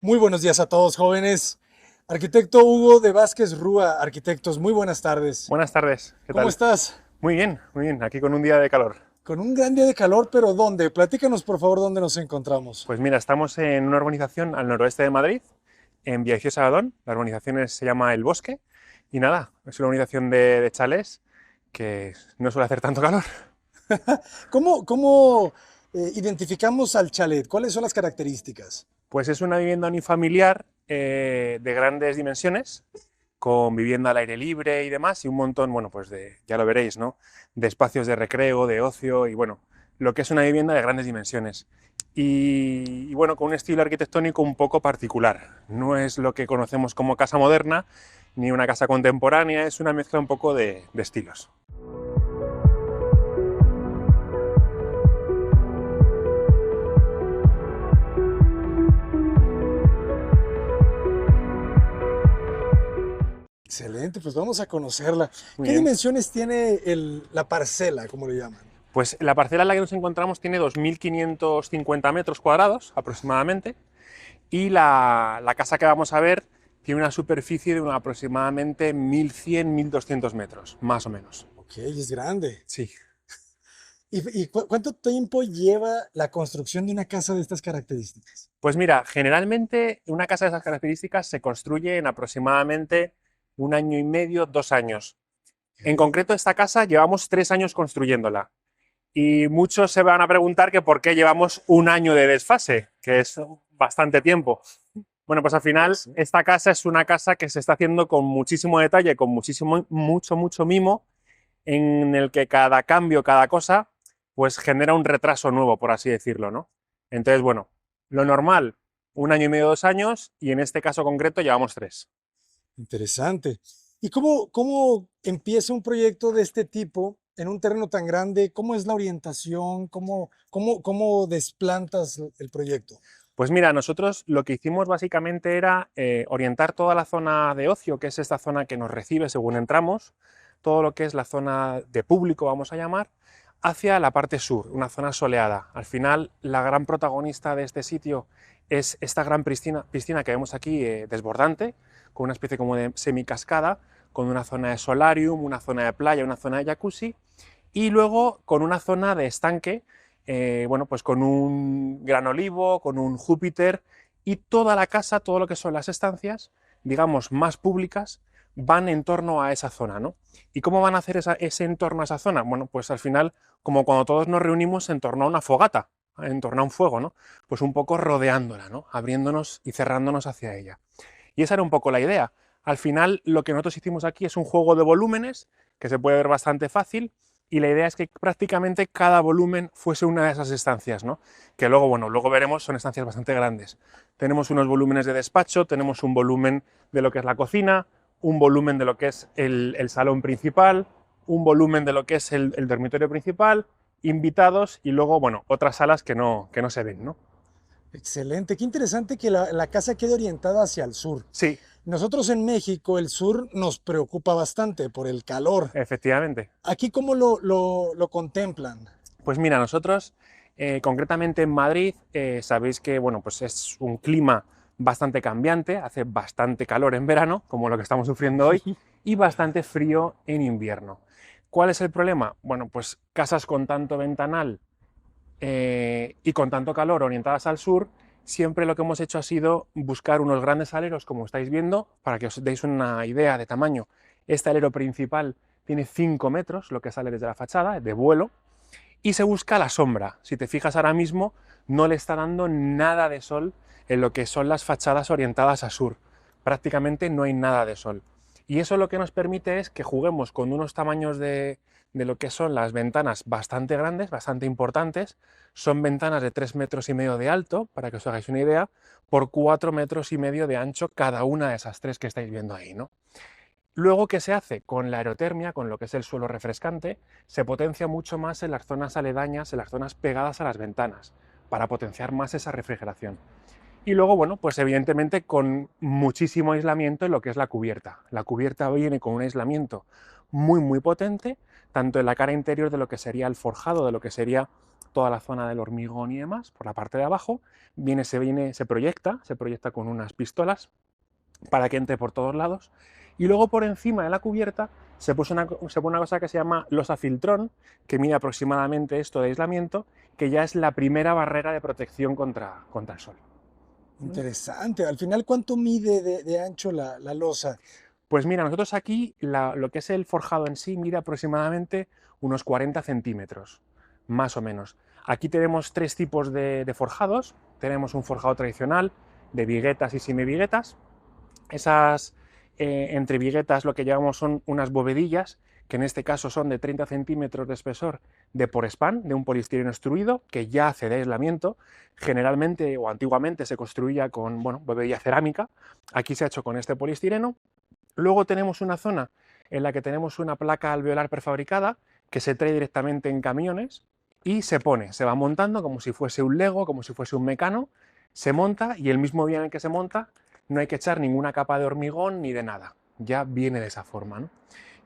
Muy buenos días a todos, jóvenes. Arquitecto Hugo de Vázquez Rúa, arquitectos, muy buenas tardes. Buenas tardes, ¿qué ¿Cómo tal? estás? Muy bien, aquí con un día de calor. Con un gran día de calor, pero ¿dónde? Platícanos, por favor, dónde nos encontramos. Pues mira, estamos en una urbanización al noroeste de Madrid, en Villaviciosa de Adón. La urbanización se llama El Bosque y nada, es una urbanización de chalés que no suele hacer tanto calor. ¿Cómo identificamos al chalet? ¿Cuáles son las características? Pues es una vivienda unifamiliar de grandes dimensiones, con vivienda al aire libre y demás, y un montón, bueno, pues ya lo veréis, ¿no? De espacios de recreo, de ocio y bueno, lo que es una vivienda de grandes dimensiones. Y bueno, con un estilo arquitectónico un poco particular. No es lo que conocemos como casa moderna, ni una casa contemporánea, es una mezcla un poco de estilos. Excelente, pues vamos a conocerla. Muy ¿Qué bien. dimensiones tiene la parcela, como le llaman? Pues la parcela en la que nos encontramos tiene 2.550 metros cuadrados aproximadamente, y la casa que vamos a ver tiene una superficie de aproximadamente 1.100-1.200 metros, más o menos. Ok, es grande. Sí. ¿Y cuánto tiempo lleva la construcción de una casa de estas características? Pues mira, generalmente una casa de esas características se construye en aproximadamente 1 año y medio, 2 años. En Ok. concreto, esta casa llevamos 3 años construyéndola. Y muchos se van a preguntar que por qué llevamos 1 año de desfase, que es bastante tiempo. Bueno, pues al final Sí. esta casa es una casa que se está haciendo con muchísimo detalle, con mucho mimo, en el que cada cambio, cada cosa, pues genera un retraso nuevo, por así decirlo, ¿no? Entonces, bueno, lo normal, 1 año y medio, 2 años, y en este caso concreto llevamos 3. Interesante. ¿Y cómo empieza un proyecto de este tipo en un terreno tan grande? ¿Cómo es la orientación? ¿Cómo desplantas el proyecto? Pues mira, nosotros lo que hicimos básicamente era orientar toda la zona de ocio, que es esta zona que nos recibe según entramos, todo lo que es la zona de público, vamos a llamar, hacia la parte sur, una zona soleada. Al final, la gran protagonista de este sitio es esta gran piscina que vemos aquí, desbordante, con una especie como de semicascada, con una zona de solarium, una zona de playa, una zona de jacuzzi, y luego con una zona de estanque, bueno, pues con un gran olivo, con un Júpiter, y toda la casa, todo lo que son las estancias, digamos, más públicas, van en torno a esa zona, ¿no? ¿Y cómo van a hacer ese entorno a esa zona? Bueno, pues al final, como cuando todos nos reunimos en torno a una fogata, en torno a un fuego, ¿no? Pues un poco rodeándola, ¿no? Abriéndonos y cerrándonos hacia ella. Y esa era un poco la idea. Al final, lo que nosotros hicimos aquí es un juego de volúmenes, que se puede ver bastante fácil, y la idea es que prácticamente cada volumen fuese una de esas estancias, ¿no? Que luego, bueno, luego veremos, son estancias bastante grandes. Tenemos unos volúmenes de despacho, tenemos un volumen de lo que es la cocina, un volumen de lo que es el salón principal, un volumen de lo que es el dormitorio principal, invitados y luego, bueno, otras salas que no se ven, ¿no? Excelente. Qué interesante que la casa quede orientada hacia el sur. Sí, Nosotros en México, el sur nos preocupa bastante por el calor. efectivamente. Aquí, ¿cómo lo contemplan? Pues mira, nosotros concretamente en Madrid sabéis que bueno, pues es un clima bastante cambiante, hace bastante calor en verano, como lo que estamos sufriendo hoy, y bastante frío en invierno. ¿Cuál es el problema? Bueno, pues casas con tanto ventanal y con tanto calor orientadas al sur, siempre lo que hemos hecho ha sido buscar unos grandes aleros, como estáis viendo, para que os deis una idea de tamaño. Este alero principal tiene 5 metros, lo que sale desde la fachada, de vuelo, y se busca la sombra. Si te fijas ahora mismo, no le está dando nada de sol en lo que son las fachadas orientadas a sur. Prácticamente no hay nada de sol. Y eso lo que nos permite es que juguemos con unos tamaños de lo que son las ventanas bastante grandes, bastante importantes. Son ventanas de 3,5 metros de alto, para que os hagáis una idea, por 4,5 metros de ancho cada una de esas tres que estáis viendo ahí, ¿no? Luego, ¿qué se hace? Con la aerotermia, con lo que es el suelo refrescante, se potencia mucho más en las zonas aledañas, en las zonas pegadas a las ventanas, para potenciar más esa refrigeración. Y luego, bueno, pues evidentemente con muchísimo aislamiento en lo que es la cubierta. La cubierta viene con un aislamiento muy potente, tanto en la cara interior de lo que sería el forjado, de lo que sería toda la zona del hormigón y demás, por la parte de abajo, se proyecta con unas pistolas para que entre por todos lados, y luego por encima de la cubierta se pone una cosa que se llama losa filtrón, que mide aproximadamente esto de aislamiento, que ya es la primera barrera de protección contra el sol. Interesante. Al final, ¿cuánto mide de ancho la losa? Pues mira, nosotros aquí lo que es el forjado en sí mide aproximadamente unos 40 centímetros, más o menos. Aquí tenemos tres tipos de forjados. Tenemos un forjado tradicional de viguetas y semiviguetas. Esas entre viguetas lo que llevamos son unas bovedillas, que en este caso son de 30 centímetros de espesor de Porespan, de un poliestireno extruido, que ya hace de aislamiento. Generalmente o antiguamente se construía con bovedilla cerámica. Aquí se ha hecho con este poliestireno. Luego tenemos una zona en la que tenemos una placa alveolar prefabricada que se trae directamente en camiones y se va montando como si fuese un Lego, como si fuese un Mecano, se monta y el mismo día en el que se monta no hay que echar ninguna capa de hormigón ni de nada, ya viene de esa forma, ¿no?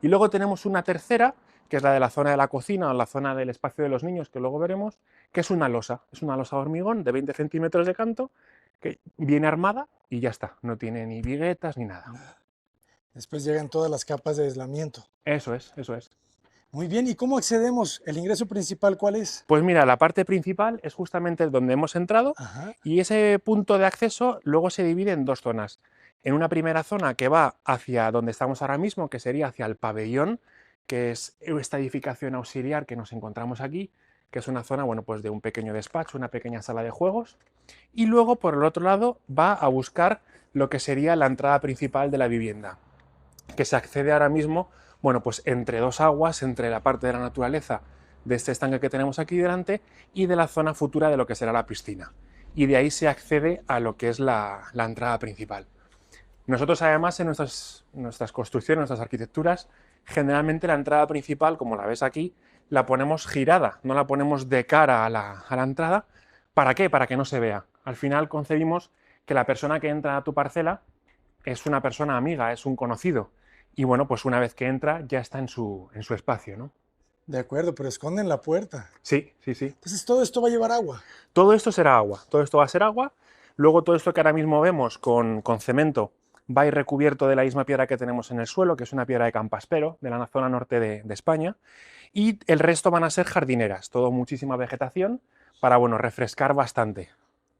Y luego tenemos una tercera, que es la de la zona de la cocina o la zona del espacio de los niños, que luego veremos, que es una losa de hormigón de 20 centímetros de canto, que viene armada y ya está, no tiene ni viguetas ni nada. Después llegan todas las capas de aislamiento. Eso es, eso es. Muy bien, ¿y cómo accedemos? ¿El ingreso principal cuál es? Pues mira, la parte principal es justamente donde hemos entrado Ajá, y ese punto de acceso luego se divide en dos zonas. En una primera zona que va hacia donde estamos ahora mismo, que sería hacia el pabellón, que es esta edificación auxiliar que nos encontramos aquí, que es una zona, bueno, pues de un pequeño despacho, una pequeña sala de juegos. Y luego, por el otro lado, va a buscar lo que sería la entrada principal de la vivienda, que se accede ahora mismo, bueno, pues entre dos aguas, entre la parte de la naturaleza de este estanque que tenemos aquí delante y de la zona futura de lo que será la piscina. Y de ahí se accede a lo que es la entrada principal. Nosotros además en nuestras construcciones, nuestras arquitecturas, generalmente la entrada principal, como la ves aquí, la ponemos girada, no la ponemos de cara a la entrada. ¿Para qué? Para que no se vea. Al final concebimos que la persona que entra a tu parcela es una persona amiga, es un conocido. Y bueno, pues una vez que entra ya está en su espacio, ¿no? de acuerdo, pero esconden la puerta. Sí, sí, sí. Entonces todo esto va a llevar agua. Todo esto será agua, todo esto va a ser agua. Luego todo esto que ahora mismo vemos con cemento va a ir recubierto de la misma piedra que tenemos en el suelo, que es una piedra de Campaspero, de la zona norte de España. Y el resto van a ser jardineras, todo muchísima vegetación para, bueno, refrescar bastante.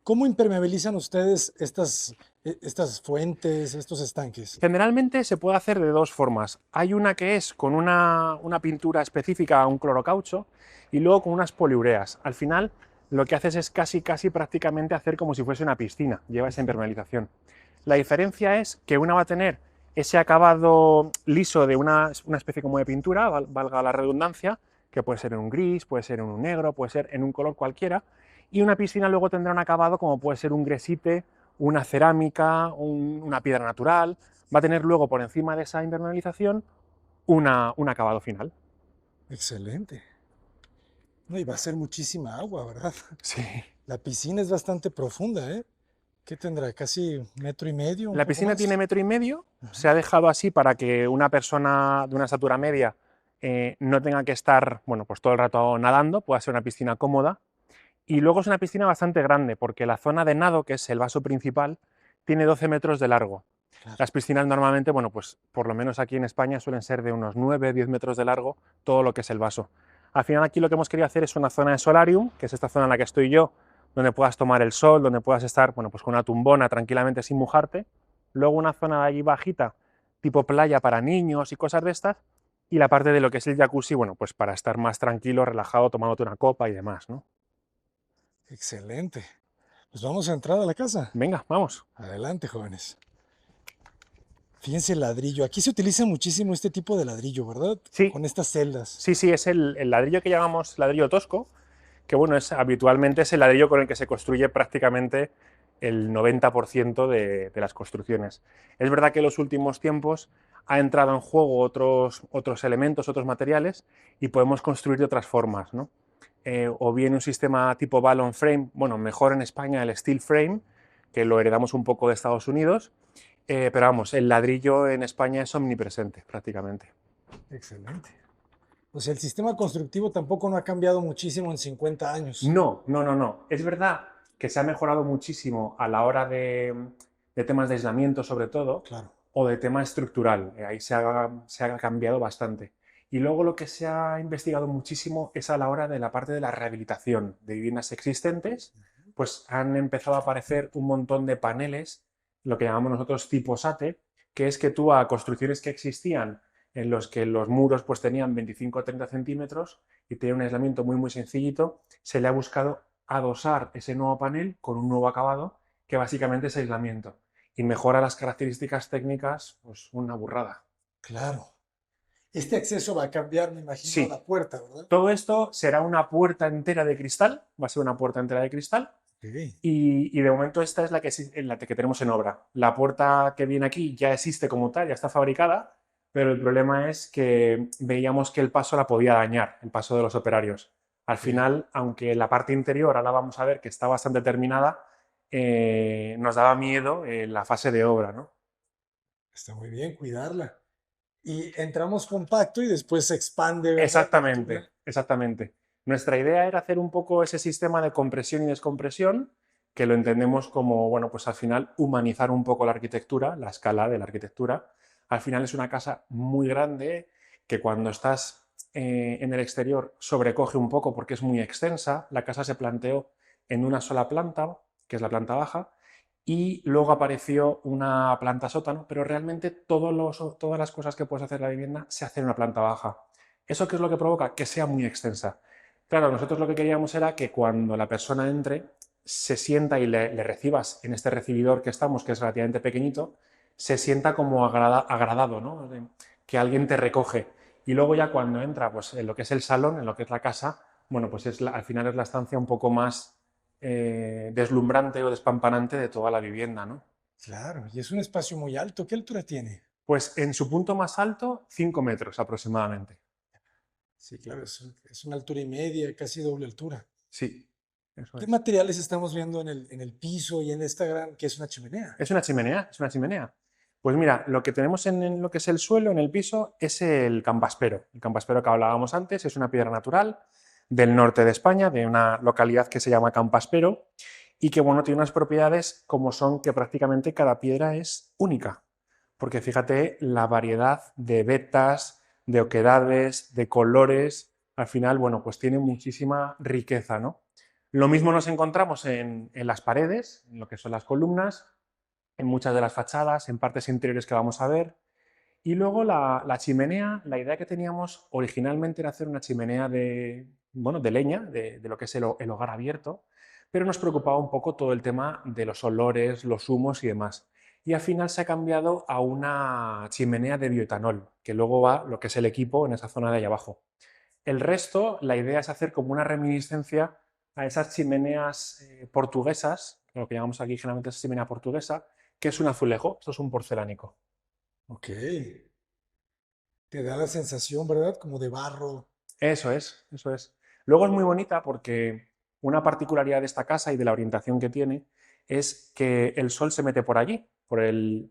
¿Cómo impermeabilizan ustedes estas fuentes, estos estanques? Generalmente se puede hacer de dos formas. Hay una que es con una pintura específica, un clorocaucho, y luego con unas poliureas. Al final lo que haces es casi prácticamente hacer como si fuese una piscina, lleva esa impermeabilización. La diferencia es que una va a tener ese acabado liso de una especie como de pintura, valga la redundancia, que puede ser en un gris, puede ser en un negro, puede ser en un color cualquiera, y una piscina luego tendrá un acabado como puede ser un gresite, una cerámica, una piedra natural. Va a tener luego por encima de esa impermeabilización un acabado final. Excelente. No, y va a ser muchísima agua, ¿verdad? Sí. La piscina es bastante profunda, ¿eh? ¿Qué tendrá? ¿Casi 1,5 metros? ¿Un La poco piscina más? tiene 1,5 Ajá. se ha dejado así para que una persona de una estatura media no tenga que estar, bueno, pues todo el rato nadando, pueda ser una piscina cómoda. Y luego es una piscina bastante grande, porque la zona de nado, que es el vaso principal, tiene 12 metros de largo. Claro. Las piscinas normalmente, bueno, pues por lo menos aquí en España suelen ser de unos 9-10 metros de largo todo lo que es el vaso. Al final aquí lo que hemos querido hacer es una zona de solarium, que es esta zona en la que estoy yo, donde puedas tomar el sol, donde puedas estar, bueno, pues con una tumbona tranquilamente sin mojarte. Luego una zona de allí bajita, tipo playa para niños y cosas de estas. Y la parte de lo que es el jacuzzi, bueno, pues para estar más tranquilo, relajado, tomándote una copa y demás, ¿no? Excelente. Pues vamos a entrar a la casa. Venga, vamos. Adelante, jóvenes. Fíjense el ladrillo. Aquí se utiliza muchísimo este tipo de ladrillo, ¿verdad? Sí, Con estas celdas. sí, es el ladrillo que llamamos ladrillo tosco, que bueno, habitualmente es el ladrillo con el que se construye prácticamente el 90% de las construcciones. Es verdad que en los últimos tiempos ha entrado en juego otros elementos, otros materiales, y podemos construir de otras formas, ¿no? O bien un sistema tipo balloon frame, bueno, mejor en España el steel frame, que lo heredamos un poco de Estados Unidos, pero vamos, el ladrillo en España es omnipresente prácticamente. Excelente. O sea, el sistema constructivo tampoco no ha cambiado muchísimo en 50 años. No, no, no, no. Es verdad que se ha mejorado muchísimo a la hora de temas de aislamiento, sobre todo, Claro, o de tema estructural. Ahí se ha cambiado bastante. Y luego lo que se ha investigado muchísimo es a la hora de la parte de la rehabilitación de viviendas existentes, pues han empezado a aparecer un montón de paneles, lo que llamamos nosotros tipo SATE, que es que tú a construcciones que existían en los que los muros pues tenían 25 o 30 centímetros y tenían un aislamiento muy muy sencillito, se le ha buscado adosar ese nuevo panel con un nuevo acabado que básicamente es aislamiento y mejora las características técnicas, pues una burrada. claro. Este acceso va a cambiar, me imagino, a Sí, la puerta, ¿verdad? todo esto será una puerta entera de cristal, va a ser una puerta entera de cristal Ok. y de momento esta es la que tenemos en obra. La puerta que viene aquí ya existe como tal, ya está fabricada, pero el problema es que veíamos que el paso la podía dañar, el paso de los operarios. Al Ok. final, aunque la parte interior ahora vamos a ver que está bastante terminada, nos daba miedo la fase de obra, ¿no? Está muy bien cuidarla. Y entramos compacto y después se expande, ¿verdad? De Exactamente, altura. exactamente. Nuestra idea era hacer un poco ese sistema de compresión y descompresión, que lo entendemos como, bueno, pues al final humanizar un poco la arquitectura, la escala de la arquitectura. Al final es una casa muy grande que cuando estás en el exterior sobrecoge un poco porque es muy extensa. La casa se planteó en una sola planta, que es la planta baja, y luego apareció una planta sótano, pero realmente todas las cosas que puedes hacer en la vivienda se hacen en una planta baja. ¿Eso qué es lo que provoca? Que sea muy extensa. Claro, nosotros lo que queríamos era que cuando la persona entre, se sienta y le recibas en este recibidor que estamos, que es relativamente pequeñito, se sienta como agradado, ¿no? Que alguien te recoge. Y luego ya cuando entra pues, en lo que es el salón, en lo que es la casa, bueno, pues al final es la estancia un poco más deslumbrante o despampanante de toda la vivienda, ¿no? Claro, y es un espacio muy alto. ¿Qué altura tiene? Pues en su punto más alto, 5 metros aproximadamente. Sí, claro, es una altura y media, casi doble altura. Sí, eso ¿Qué es. materiales estamos viendo en el piso y en esta gran, que es una chimenea? Es una chimenea, es una chimenea. Pues mira, lo que tenemos en lo que es el suelo, en el piso, es el campaspero. El campaspero que hablábamos antes es una piedra natural del norte de España, de una localidad que se llama Campaspero, y que bueno, tiene unas propiedades como son que prácticamente cada piedra es única. Porque fíjate la variedad de vetas, de oquedades, de colores, al final, bueno, pues tiene muchísima riqueza, ¿no? Lo mismo nos encontramos en las paredes, en lo que son las columnas, en muchas de las fachadas, en partes interiores que vamos a ver. Y luego la chimenea, la idea que teníamos originalmente era hacer una chimenea de, bueno, de leña, de lo que es el hogar abierto, pero nos preocupaba un poco todo el tema de los olores, los humos y demás. Y al final se ha cambiado a una chimenea de bioetanol, que luego va lo que es el equipo en esa zona de ahí abajo. El resto, la idea es hacer como una reminiscencia a esas chimeneas portuguesas, lo que llamamos aquí generalmente es chimenea portuguesa, que es un azulejo, esto es un porcelánico. Ok, te da la sensación, ¿verdad? Como de barro. Eso es, eso es. Luego es muy bonita porque una particularidad de esta casa y de la orientación que tiene es que el sol se mete por allí, ay, El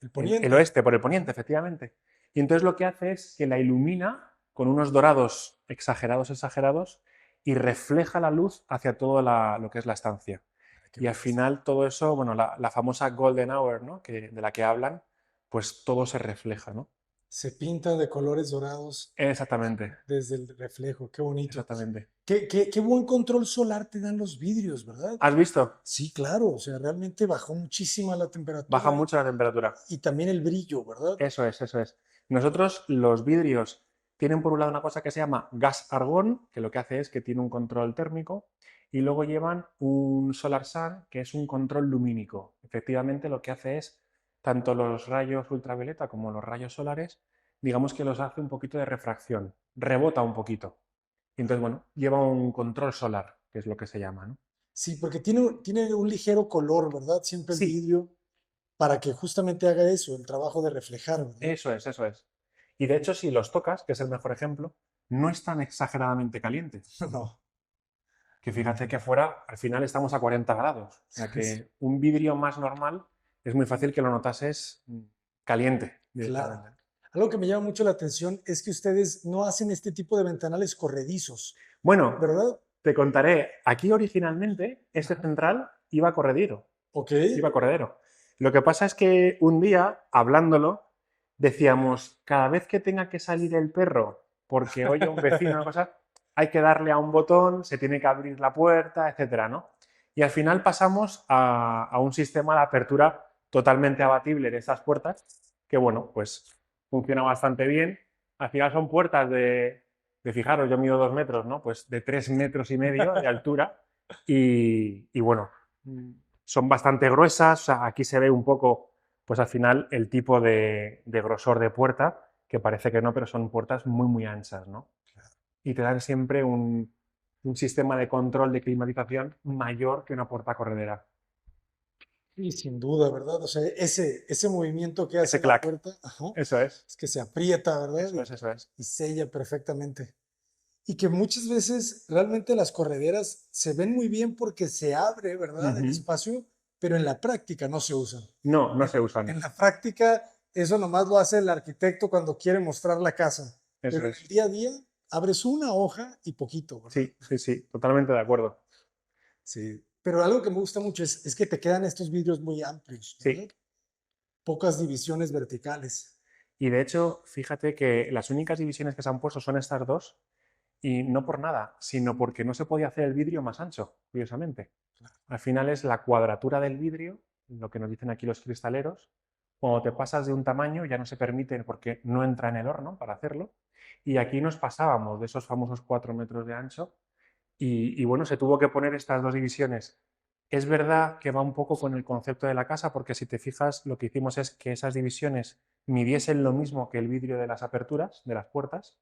el poniente. oeste, por el poniente, Ujú. efectivamente. Y entonces lo que hace es que la ilumina con unos dorados exagerados, exagerados, y refleja la luz hacia todo lo que es la estancia. Ay, qué Y al belleza. final todo eso, bueno, la famosa golden hour, ¿no? De la que hablan, pues todo se refleja, ¿no? Se pinta de colores dorados Exactamente, desde el reflejo. Qué bonito. exactamente. Qué buen control solar te dan los vidrios, ¿verdad? ¿Has visto? Sí, claro. O sea, realmente bajó muchísima la temperatura Baja mucho la temperatura. y también el brillo, ¿verdad? Eso es, eso es. Nosotros los vidrios tienen por un lado una cosa que se llama gas argón, que lo que hace es que tiene un control térmico, y luego llevan un Solar Sun, que es un control lumínico. Efectivamente, lo que hace es, tanto los rayos ultravioleta como los rayos solares, digamos que los hace un poquito de refracción, rebota un poquito. Y entonces, bueno, lleva un control solar, que es lo que se llama, ¿no? Sí, porque tiene un ligero color, ¿verdad? Siempre el Sí, vidrio, para que justamente haga eso, el trabajo de reflejar, ¿verdad? eso es, eso es. Y de hecho, si los tocas, que es el mejor ejemplo, no están exageradamente calientes. No. Que fíjate que afuera al final estamos a 40 grados. O sea que un vidrio más normal es muy fácil que lo notases caliente Claro. directamente. Algo que me llama mucho la atención es que ustedes no hacen este tipo de ventanales corredizos, Bueno, ¿verdad? te contaré, aquí originalmente este Ajá. central Ok. iba corredero. Lo que pasa es que un día, hablándolo, decíamos, cada vez que tenga que salir el perro porque oye a un vecino una cosa, hay que darle a un botón, se tiene que abrir la puerta, etcétera, ¿no? Y al final pasamos a un sistema de apertura totalmente abatible de estas puertas, que bueno, pues funciona bastante bien. Al final son puertas fijaros, yo mido 2 metros, ¿no? Pues de 3,5 metros de altura y bueno, son bastante gruesas, o sea, aquí se ve un poco, pues al final, el tipo de grosor de puerta, que parece que no, pero son puertas muy, muy anchas, ¿no? Y te dan siempre un sistema de control de climatización mayor que una puerta corredera. Y sin duda, ¿verdad? O sea, ese movimiento que hace Ese la clac, puerta, ajá, eso es, es que se aprieta, ¿verdad? eso es, eso es. Y sella perfectamente. Y que muchas veces realmente las correderas se ven muy bien porque se abre, ¿verdad? El Ujú. espacio, pero en la práctica no se usan. No, no En, se usan, en la práctica, eso nomás lo hace el arquitecto cuando quiere mostrar la casa. eso Pero en el es. día a día, abres una hoja y poquito, ¿verdad? Sí, sí, sí, totalmente de acuerdo. Sí. Pero algo que me gusta mucho es que te quedan estos vidrios muy amplios, Sí. ¿verdad? Pocas divisiones verticales. Y de hecho, fíjate que las únicas divisiones que se han puesto son estas dos, y no por nada, sino porque no se podía hacer el vidrio más ancho, curiosamente. Al final es la cuadratura del vidrio, lo que nos dicen aquí los cristaleros. Cuando te pasas de un tamaño ya no se permite porque no entra en el horno para hacerlo. Y aquí nos pasábamos de esos famosos 4 metros de ancho y bueno, se tuvo que poner estas dos divisiones. Es verdad que va un poco con el concepto de la casa, porque si te fijas, lo que hicimos es que esas divisiones midiesen lo mismo que el vidrio de las aperturas, de las puertas,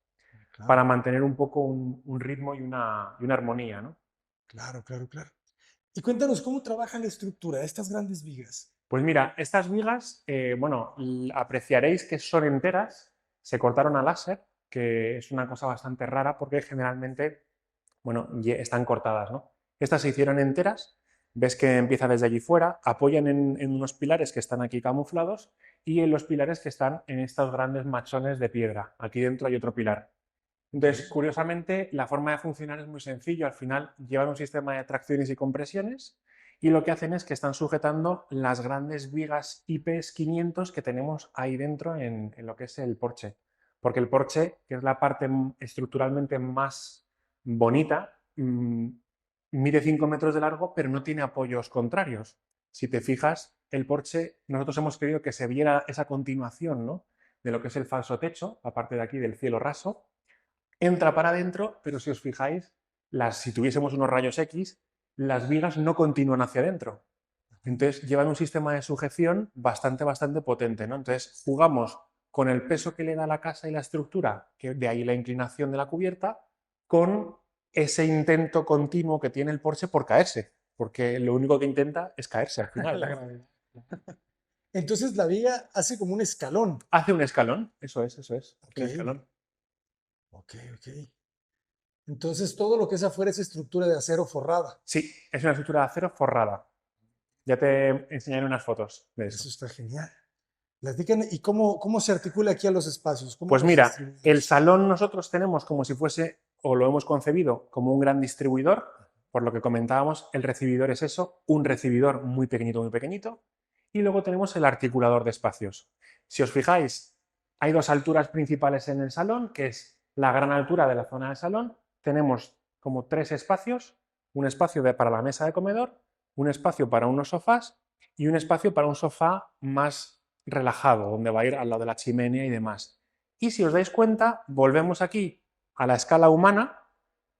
para Claro, mantener un poco un ritmo y una armonía, ¿no? claro, claro, claro. Y cuéntanos, ¿cómo trabaja la estructura de estas grandes vigas? Pues mira, estas vigas, bueno, apreciaréis que son enteras, se cortaron a láser, que es una cosa bastante rara porque generalmente, bueno, están cortadas, ¿no? Estas se hicieron enteras, ves que empieza desde allí fuera, apoyan en unos pilares que están aquí camuflados y en los pilares que están en estos grandes machones de piedra. Aquí dentro hay otro pilar. Ok, Entonces, curiosamente, la forma de funcionar es muy sencillo. Al final, llevan un sistema de tracciones y compresiones y lo que hacen es que están sujetando las grandes vigas IPS 500 que tenemos ahí dentro en lo que es el porche. Porque el porche, que es la parte estructuralmente más bonita, mide 5 metros de largo, pero no tiene apoyos contrarios. Si te fijas, el porche, nosotros hemos querido que se viera esa continuación, ¿no?, de lo que es el falso techo, la parte de aquí del cielo raso, entra para adentro, pero si os fijáis, si tuviésemos unos rayos X, las vigas no continúan hacia adentro. Entonces llevan un sistema de sujeción bastante, bastante potente, ¿no? Entonces jugamos con el peso que le da la casa y la estructura, que de ahí la inclinación de la cubierta, con ese intento continuo que tiene el Porsche por caerse, porque lo único que intenta es caerse al final, la ¿no? gravedad. Entonces la viga hace como un escalón. Hace un escalón, eso es, eso es, Ok, un escalón. ok, ok. Entonces todo lo que es afuera es estructura de acero forrada. Sí, es una estructura de acero forrada. Ya te enseñaré unas fotos de eso. Eso está genial. Platican, ¿y cómo se articula aquí a los espacios? ¿Cómo Pues los mira, el distribuimos? salón nosotros tenemos como si fuese, o lo hemos concebido como un gran distribuidor, por lo que comentábamos, el recibidor es eso, un recibidor muy pequeñito, y luego tenemos el articulador de espacios. Si os fijáis, hay dos alturas principales en el salón, que es la gran altura de la zona del salón, tenemos como tres espacios, un espacio para la mesa de comedor, un espacio para unos sofás y un espacio para un sofá más relajado, donde va a ir al lado de la chimenea y demás. Y si os dais cuenta, volvemos aquí a la escala humana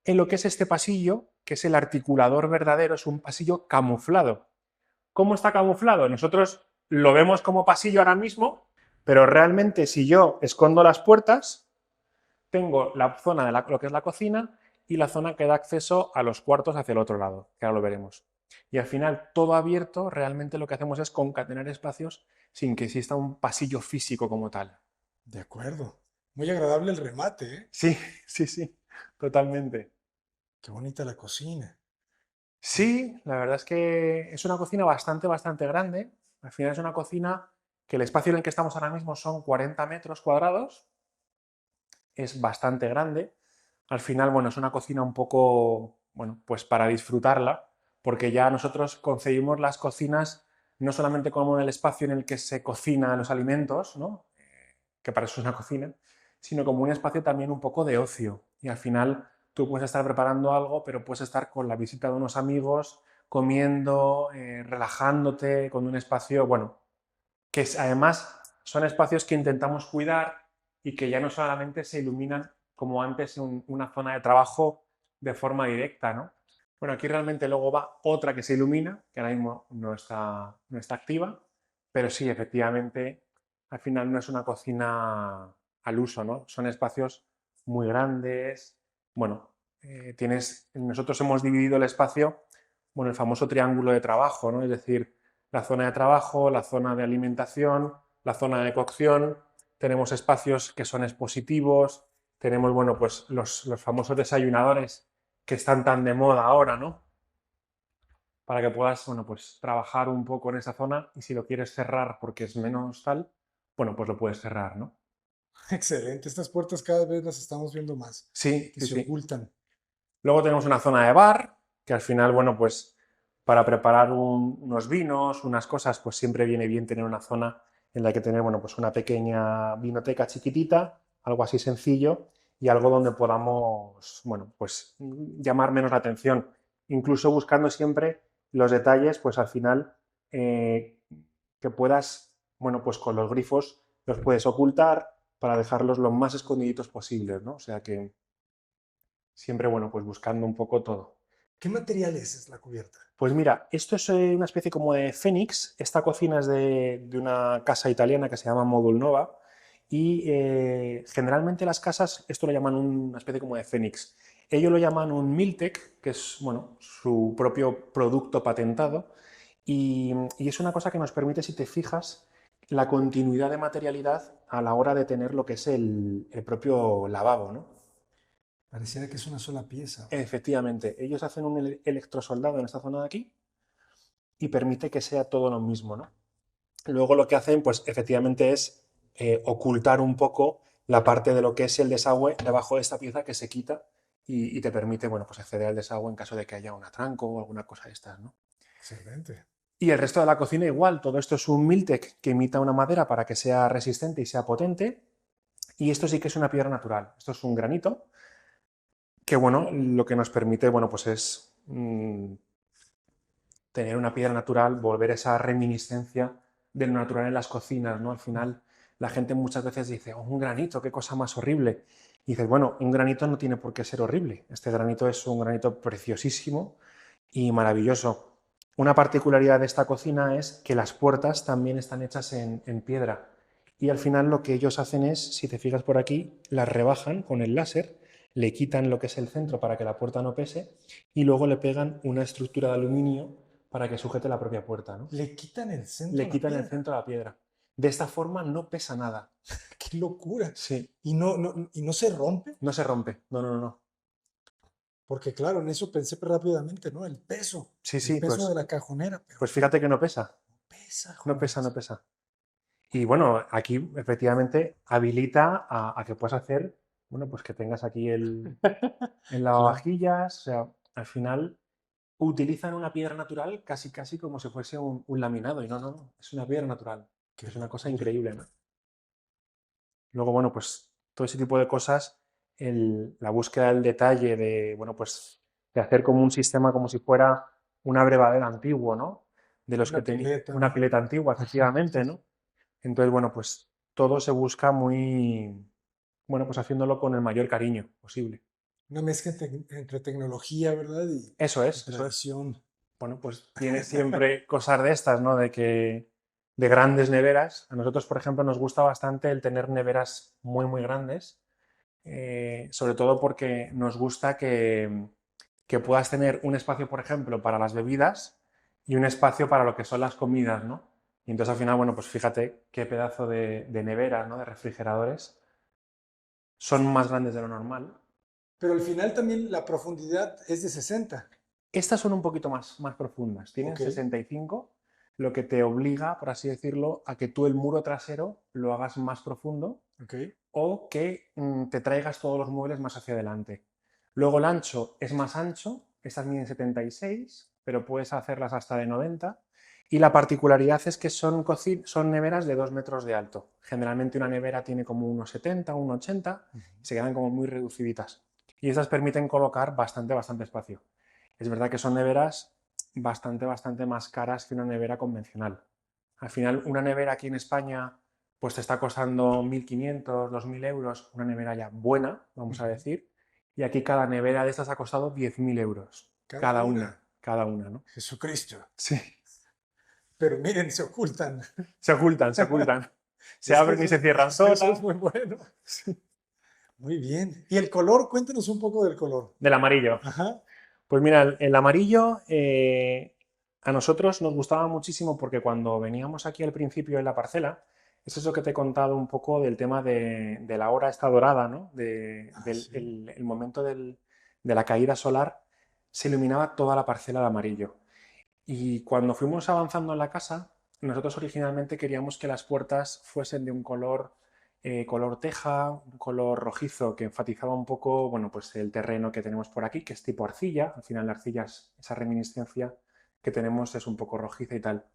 en lo que es este pasillo, que es el articulador verdadero, es un pasillo camuflado. ¿Cómo está camuflado? Nosotros lo vemos como pasillo ahora mismo, pero realmente si yo escondo las puertas, tengo la zona de lo que es la cocina y la zona que da acceso a los cuartos hacia el otro lado, que ahora lo veremos. Y al final, todo abierto, realmente lo que hacemos es concatenar espacios sin que exista un pasillo físico como tal. De acuerdo. Muy agradable el remate, ¿eh? Sí, sí, sí, totalmente. Qué bonita la cocina. Sí, la verdad es que es una cocina bastante, bastante grande. Al final es una cocina que el espacio en el que estamos ahora mismo son 40 metros cuadrados, es bastante grande. Al final, bueno, es una cocina un poco, bueno, pues para disfrutarla, porque ya nosotros concebimos las cocinas no solamente como el espacio en el que se cocinan los alimentos, ¿no? Que para eso es una cocina, sino como un espacio también un poco de ocio. Y al final tú puedes estar preparando algo, pero puedes estar con la visita de unos amigos, comiendo, relajándote, con un espacio, bueno, que además son espacios que intentamos cuidar y que ya no solamente se iluminan como antes en una zona de trabajo de forma directa, ¿no? Bueno, aquí realmente luego va otra que se ilumina, que ahora mismo no está activa, pero sí, efectivamente, al final no es una cocina al uso, ¿no? Son espacios muy grandes. Bueno, nosotros hemos dividido el espacio, bueno, el famoso triángulo de trabajo, ¿no? Es decir, la zona de trabajo, la zona de alimentación, la zona de cocción. Tenemos espacios que son expositivos, tenemos, bueno, pues los famosos desayunadores que están tan de moda ahora, ¿no? Para que puedas, bueno, pues trabajar un poco en esa zona y si lo quieres cerrar porque es menos tal, bueno, pues lo puedes cerrar, ¿no? Excelente. Estas puertas cada vez las estamos viendo más, Sí, que sí, se sí. ocultan. Luego tenemos una zona de bar, que al final, bueno, pues para preparar unos vinos, unas cosas, pues siempre viene bien tener una zona en la que tener, bueno, pues una pequeña vinoteca chiquitita, algo así sencillo y algo donde podamos, bueno, pues llamar menos la atención, incluso buscando siempre los detalles, pues al final eh, que puedas, bueno, pues con los grifos los puedes ocultar para dejarlos lo más escondiditos posibles, ¿no? O sea que siempre, bueno, pues buscando un poco todo. ¿Qué material es la cubierta? Pues mira, esto es una especie como de Fénix. Esta cocina es de una casa italiana que se llama Modul Nova y generalmente las casas esto lo llaman una especie como de Fénix. Ellos lo llaman un Miltec, que es bueno, su propio producto patentado y es una cosa que nos permite, si te fijas, la continuidad de materialidad a la hora de tener lo que es el propio lavabo, ¿no? Pareciera que es una sola pieza. Efectivamente, ellos hacen un electrosoldado en esta zona de aquí y permite que sea todo lo mismo, ¿no? Luego lo que hacen, pues efectivamente es ocultar un poco la parte de lo que es el desagüe debajo de esta pieza que se quita y te permite, bueno, pues acceder al desagüe en caso de que haya un atranco o alguna cosa de estas, ¿no? Excelente. Y el resto de la cocina igual, todo esto es un Miltec que imita una madera para que sea resistente y sea potente. Y esto sí que es una piedra natural. Esto es un granito que, bueno, lo que nos permite, bueno, pues es tener una piedra natural, volver esa reminiscencia de lo natural en las cocinas, ¿no? Al final, la gente muchas veces dice, oh, un granito, qué cosa más horrible. Y dices, bueno, un granito no tiene por qué ser horrible. Este granito es un granito preciosísimo y maravilloso. Una particularidad de esta cocina es que las puertas también están hechas en piedra. Y al final lo que ellos hacen es, si te fijas por aquí, las rebajan con el láser, le quitan lo que es el centro para que la puerta no pese y luego le pegan una estructura de aluminio para que sujete la propia puerta, ¿no? Le quitan el centro Le a la quitan el piedra. centro a la piedra. De esta forma no pesa nada. ¡Qué locura! Sí, Y no se rompe, no se rompe. No, no, no, no. porque claro, en eso pensé rápidamente, ¿no? Sí, El sí, peso de la cajonera, pero pues fíjate que no pesa. pesa, No pesa, no jóvenes. pesa. Y bueno, aquí efectivamente habilita a que puedas hacer, bueno, pues que tengas aquí el Claro. lavavajillas, o sea, al final utilizan una piedra natural casi casi como si fuese un laminado y no, no, no, es una piedra natural. Qué Es una cosa locura. increíble, ¿no? Luego, bueno, pues todo ese tipo de cosas, la búsqueda del detalle, de, bueno, pues de hacer como un sistema como si fuera un abrevadero antiguo, ¿no? De los que Una tenía pileta, una ¿no? pileta antigua, efectivamente, ¿no? Entonces, bueno, pues todo se busca muy, bueno, pues haciéndolo con el mayor cariño posible. Una mezcla entre tecnología, ¿verdad? Eso Y es, eso es. tradición. Bueno, pues tiene siempre cosas de estas, ¿no? De grandes neveras. A nosotros, por ejemplo, nos gusta bastante el tener neveras muy, muy grandes, sobre todo porque nos gusta que puedas tener un espacio, por ejemplo, para las bebidas y un espacio para lo que son las comidas, ¿no? Y entonces al final, bueno, pues fíjate qué pedazo de neveras, ¿no? De refrigeradores. Son más grandes de lo normal. Pero al final también la profundidad es de 60. Estas son un poquito más profundas, tienen Ok. 65 lo que te obliga, por así decirlo, a que tú el muro trasero lo hagas más profundo Ok. o que te traigas todos los muebles más hacia adelante. Luego el ancho es más ancho, estas miden 76, pero puedes hacerlas hasta de 90. Y la particularidad es que son neveras de 2 metros de alto. Generalmente una nevera tiene como unos 70, 1,80 y se quedan como muy reduciditas. Y estas permiten colocar bastante espacio. Es verdad que son neveras bastante más caras que una nevera convencional. Al final, una nevera aquí en España pues te está costando 1.500, 2.000 euros, una nevera ya buena, vamos a decir, y aquí cada nevera de estas ha costado 10.000 euros, Cada una. cada una, ¿no? Jesucristo. Sí, Pero miren, se ocultan. se ocultan, se Es que abren y eso, se cierran eso es solas. muy bueno. Muy bien. ¿Y el color? Cuéntanos un poco del color. Del amarillo. Ajá. Pues mira, el amarillo a nosotros nos gustaba muchísimo porque cuando veníamos aquí al principio en la parcela, es eso que te he contado un poco del tema de la hora esta dorada, ¿no? Ah, Del sí. el momento de la caída solar, se iluminaba toda la parcela de amarillo. Y cuando fuimos avanzando en la casa, nosotros originalmente queríamos que las puertas fuesen de un color teja, un color rojizo que enfatizaba un poco, bueno, pues el terreno que tenemos por aquí, que es tipo arcilla. Al final la arcilla es esa reminiscencia que tenemos, es un poco rojiza y tal.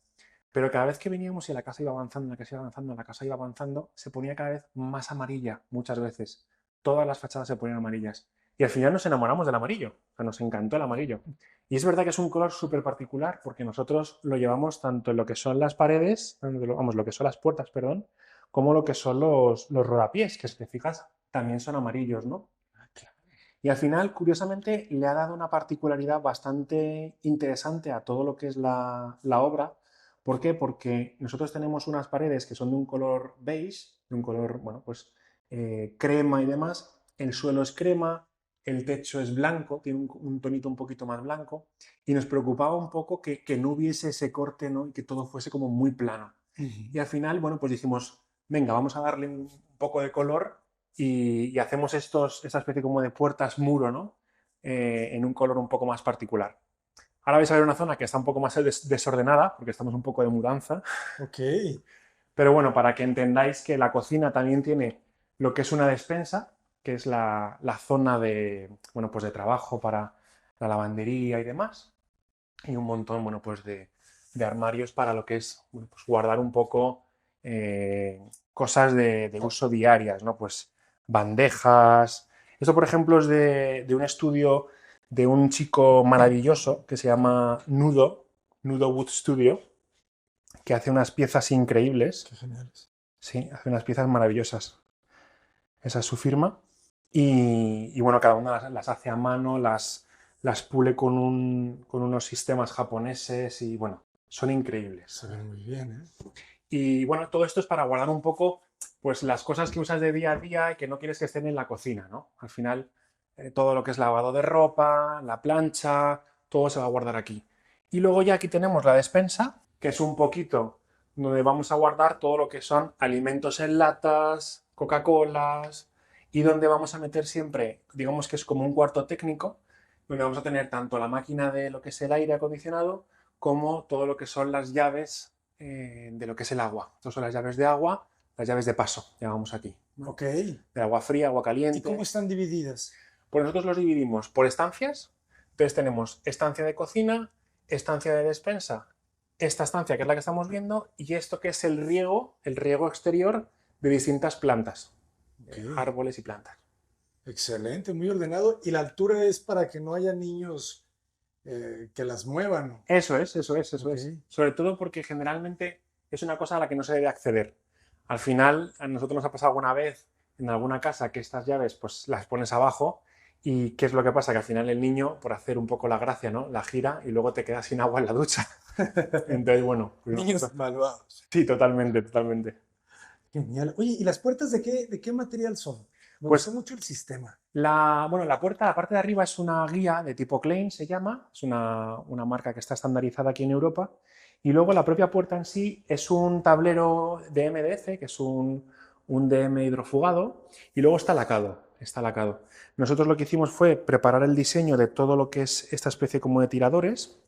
Pero cada vez que veníamos y la casa iba avanzando, la casa iba avanzando, la casa iba avanzando, se ponía cada vez más amarilla, muchas veces. Todas las fachadas se ponían amarillas. Y al final nos enamoramos del amarillo, o sea, nos encantó el amarillo. Y es verdad que es un color súper particular porque nosotros lo llevamos tanto en lo que son las paredes, vamos, lo que son las puertas, perdón, como lo que son los rodapiés, que si te fijas también son amarillos, ¿no? Y al final, curiosamente, le ha dado una particularidad bastante interesante a todo lo que es la obra. ¿Por qué? Porque nosotros tenemos unas paredes que son de un color beige, de un color, bueno, pues crema y demás. El suelo es crema, el techo es blanco, tiene un tonito un poquito más blanco. Y nos preocupaba un poco que no hubiese ese corte, ¿no? Y que todo fuese como muy plano. Ujú. Y al final, bueno, pues dijimos, venga, vamos a darle un poco de color y hacemos esta especie como de puertas muro, ¿no? En un color un poco más particular. Ahora vais a ver una zona que está un poco más desordenada, porque estamos un poco de mudanza, Ok. pero bueno, para que entendáis que la cocina también tiene lo que es una despensa, que es la zona de, bueno, pues de trabajo para la lavandería y demás, y un montón, bueno, pues de armarios para lo que es, bueno, pues guardar un poco cosas de uso diarias, ¿no? Pues bandejas. Esto, por ejemplo, es de un estudio de un chico maravilloso que se llama Nudo Wood Studio, que hace unas piezas increíbles. Qué geniales. Sí, hace unas piezas maravillosas. Esa es su firma. Y bueno, cada una las hace a mano, las pule con unos sistemas japoneses y bueno, son increíbles. Se ven muy bien, ¿eh? Y bueno, todo esto es para guardar un poco pues las cosas que usas de día a día y que no quieres que estén en la cocina, ¿no? Al final, todo lo que es lavado de ropa, la plancha, todo se va a guardar aquí. Y luego ya aquí tenemos la despensa, que es un poquito donde vamos a guardar todo lo que son alimentos en latas, Coca-Colas, y donde vamos a meter siempre, digamos que es como un cuarto técnico, donde vamos a tener tanto la máquina de lo que es el aire acondicionado, como todo lo que son las llaves de lo que es el agua. Estas son las llaves de agua, las llaves de paso, llamamos aquí, ¿no? Ok. De agua fría, agua ¿Y cómo caliente. están divididas? Pues nosotros los dividimos por estancias. Entonces tenemos estancia de cocina, estancia de despensa, esta estancia que es la que estamos viendo y esto que es el riego exterior de distintas plantas, Ok. árboles y plantas. Excelente, muy ordenado. Y la altura es para que no haya niños que las muevan. Eso es, eso es, eso Ok. es. Sobre todo porque generalmente es una cosa a la que no se debe acceder. Al final, a nosotros nos ha pasado alguna vez en alguna casa que estas llaves pues las pones abajo y ¿qué es lo que pasa? Que al final el niño, por hacer un poco la gracia, ¿no? La gira y luego te quedas sin agua en la ducha. Entonces, bueno, pues Niños nosotros... malvados. Sí, totalmente, totalmente. Genial. Oye, ¿y las puertas de qué material son? Me gustó Pues mucho el sistema. bueno, la puerta, la parte de arriba es una guía de tipo Klein, se llama, es una marca que está estandarizada aquí en Europa, y luego la propia puerta en sí es un tablero de MDF, que es un DM hidrofugado, y luego está lacado, está lacado. Nosotros lo que hicimos fue preparar el diseño de todo lo que es esta especie como de tiradores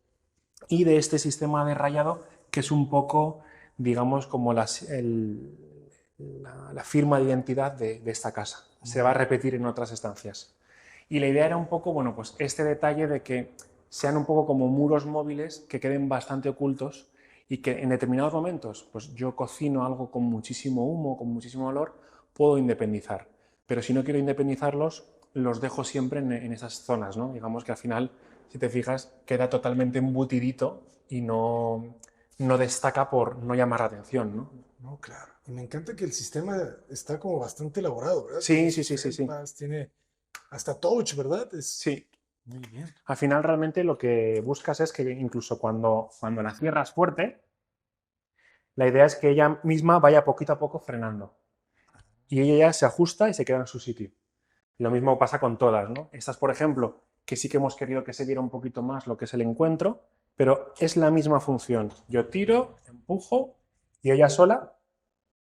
y de este sistema de rayado que es un poco, digamos, como la firma de identidad de esta casa. Se va a repetir en otras estancias. Y la idea era un poco, bueno, pues este detalle de que sean un poco como muros móviles que queden bastante ocultos y que en determinados momentos, pues yo cocino algo con muchísimo humo, con muchísimo olor, puedo independizar. Pero si no quiero independizarlos, los dejo siempre en esas zonas, ¿no? Digamos que al final, si te fijas, queda totalmente embutidito y no destaca por no llamar la atención, ¿no? No, claro. Y me encanta que el sistema está como bastante elaborado, ¿verdad? Tiene Sí, sí, sus sí, sí, sí. celdas, tiene hasta touch, ¿verdad? Es Sí. muy bien. Al final realmente lo que buscas es que incluso cuando la cierras fuerte, la idea es que ella misma vaya poquito a poco frenando. Y ella ya se ajusta y se queda en su sitio. Lo mismo pasa con todas, ¿no? Estas, por ejemplo, que sí que hemos querido que se viera un poquito más lo que es el encuentro, pero es la misma función. Yo tiro, empujo y ella sola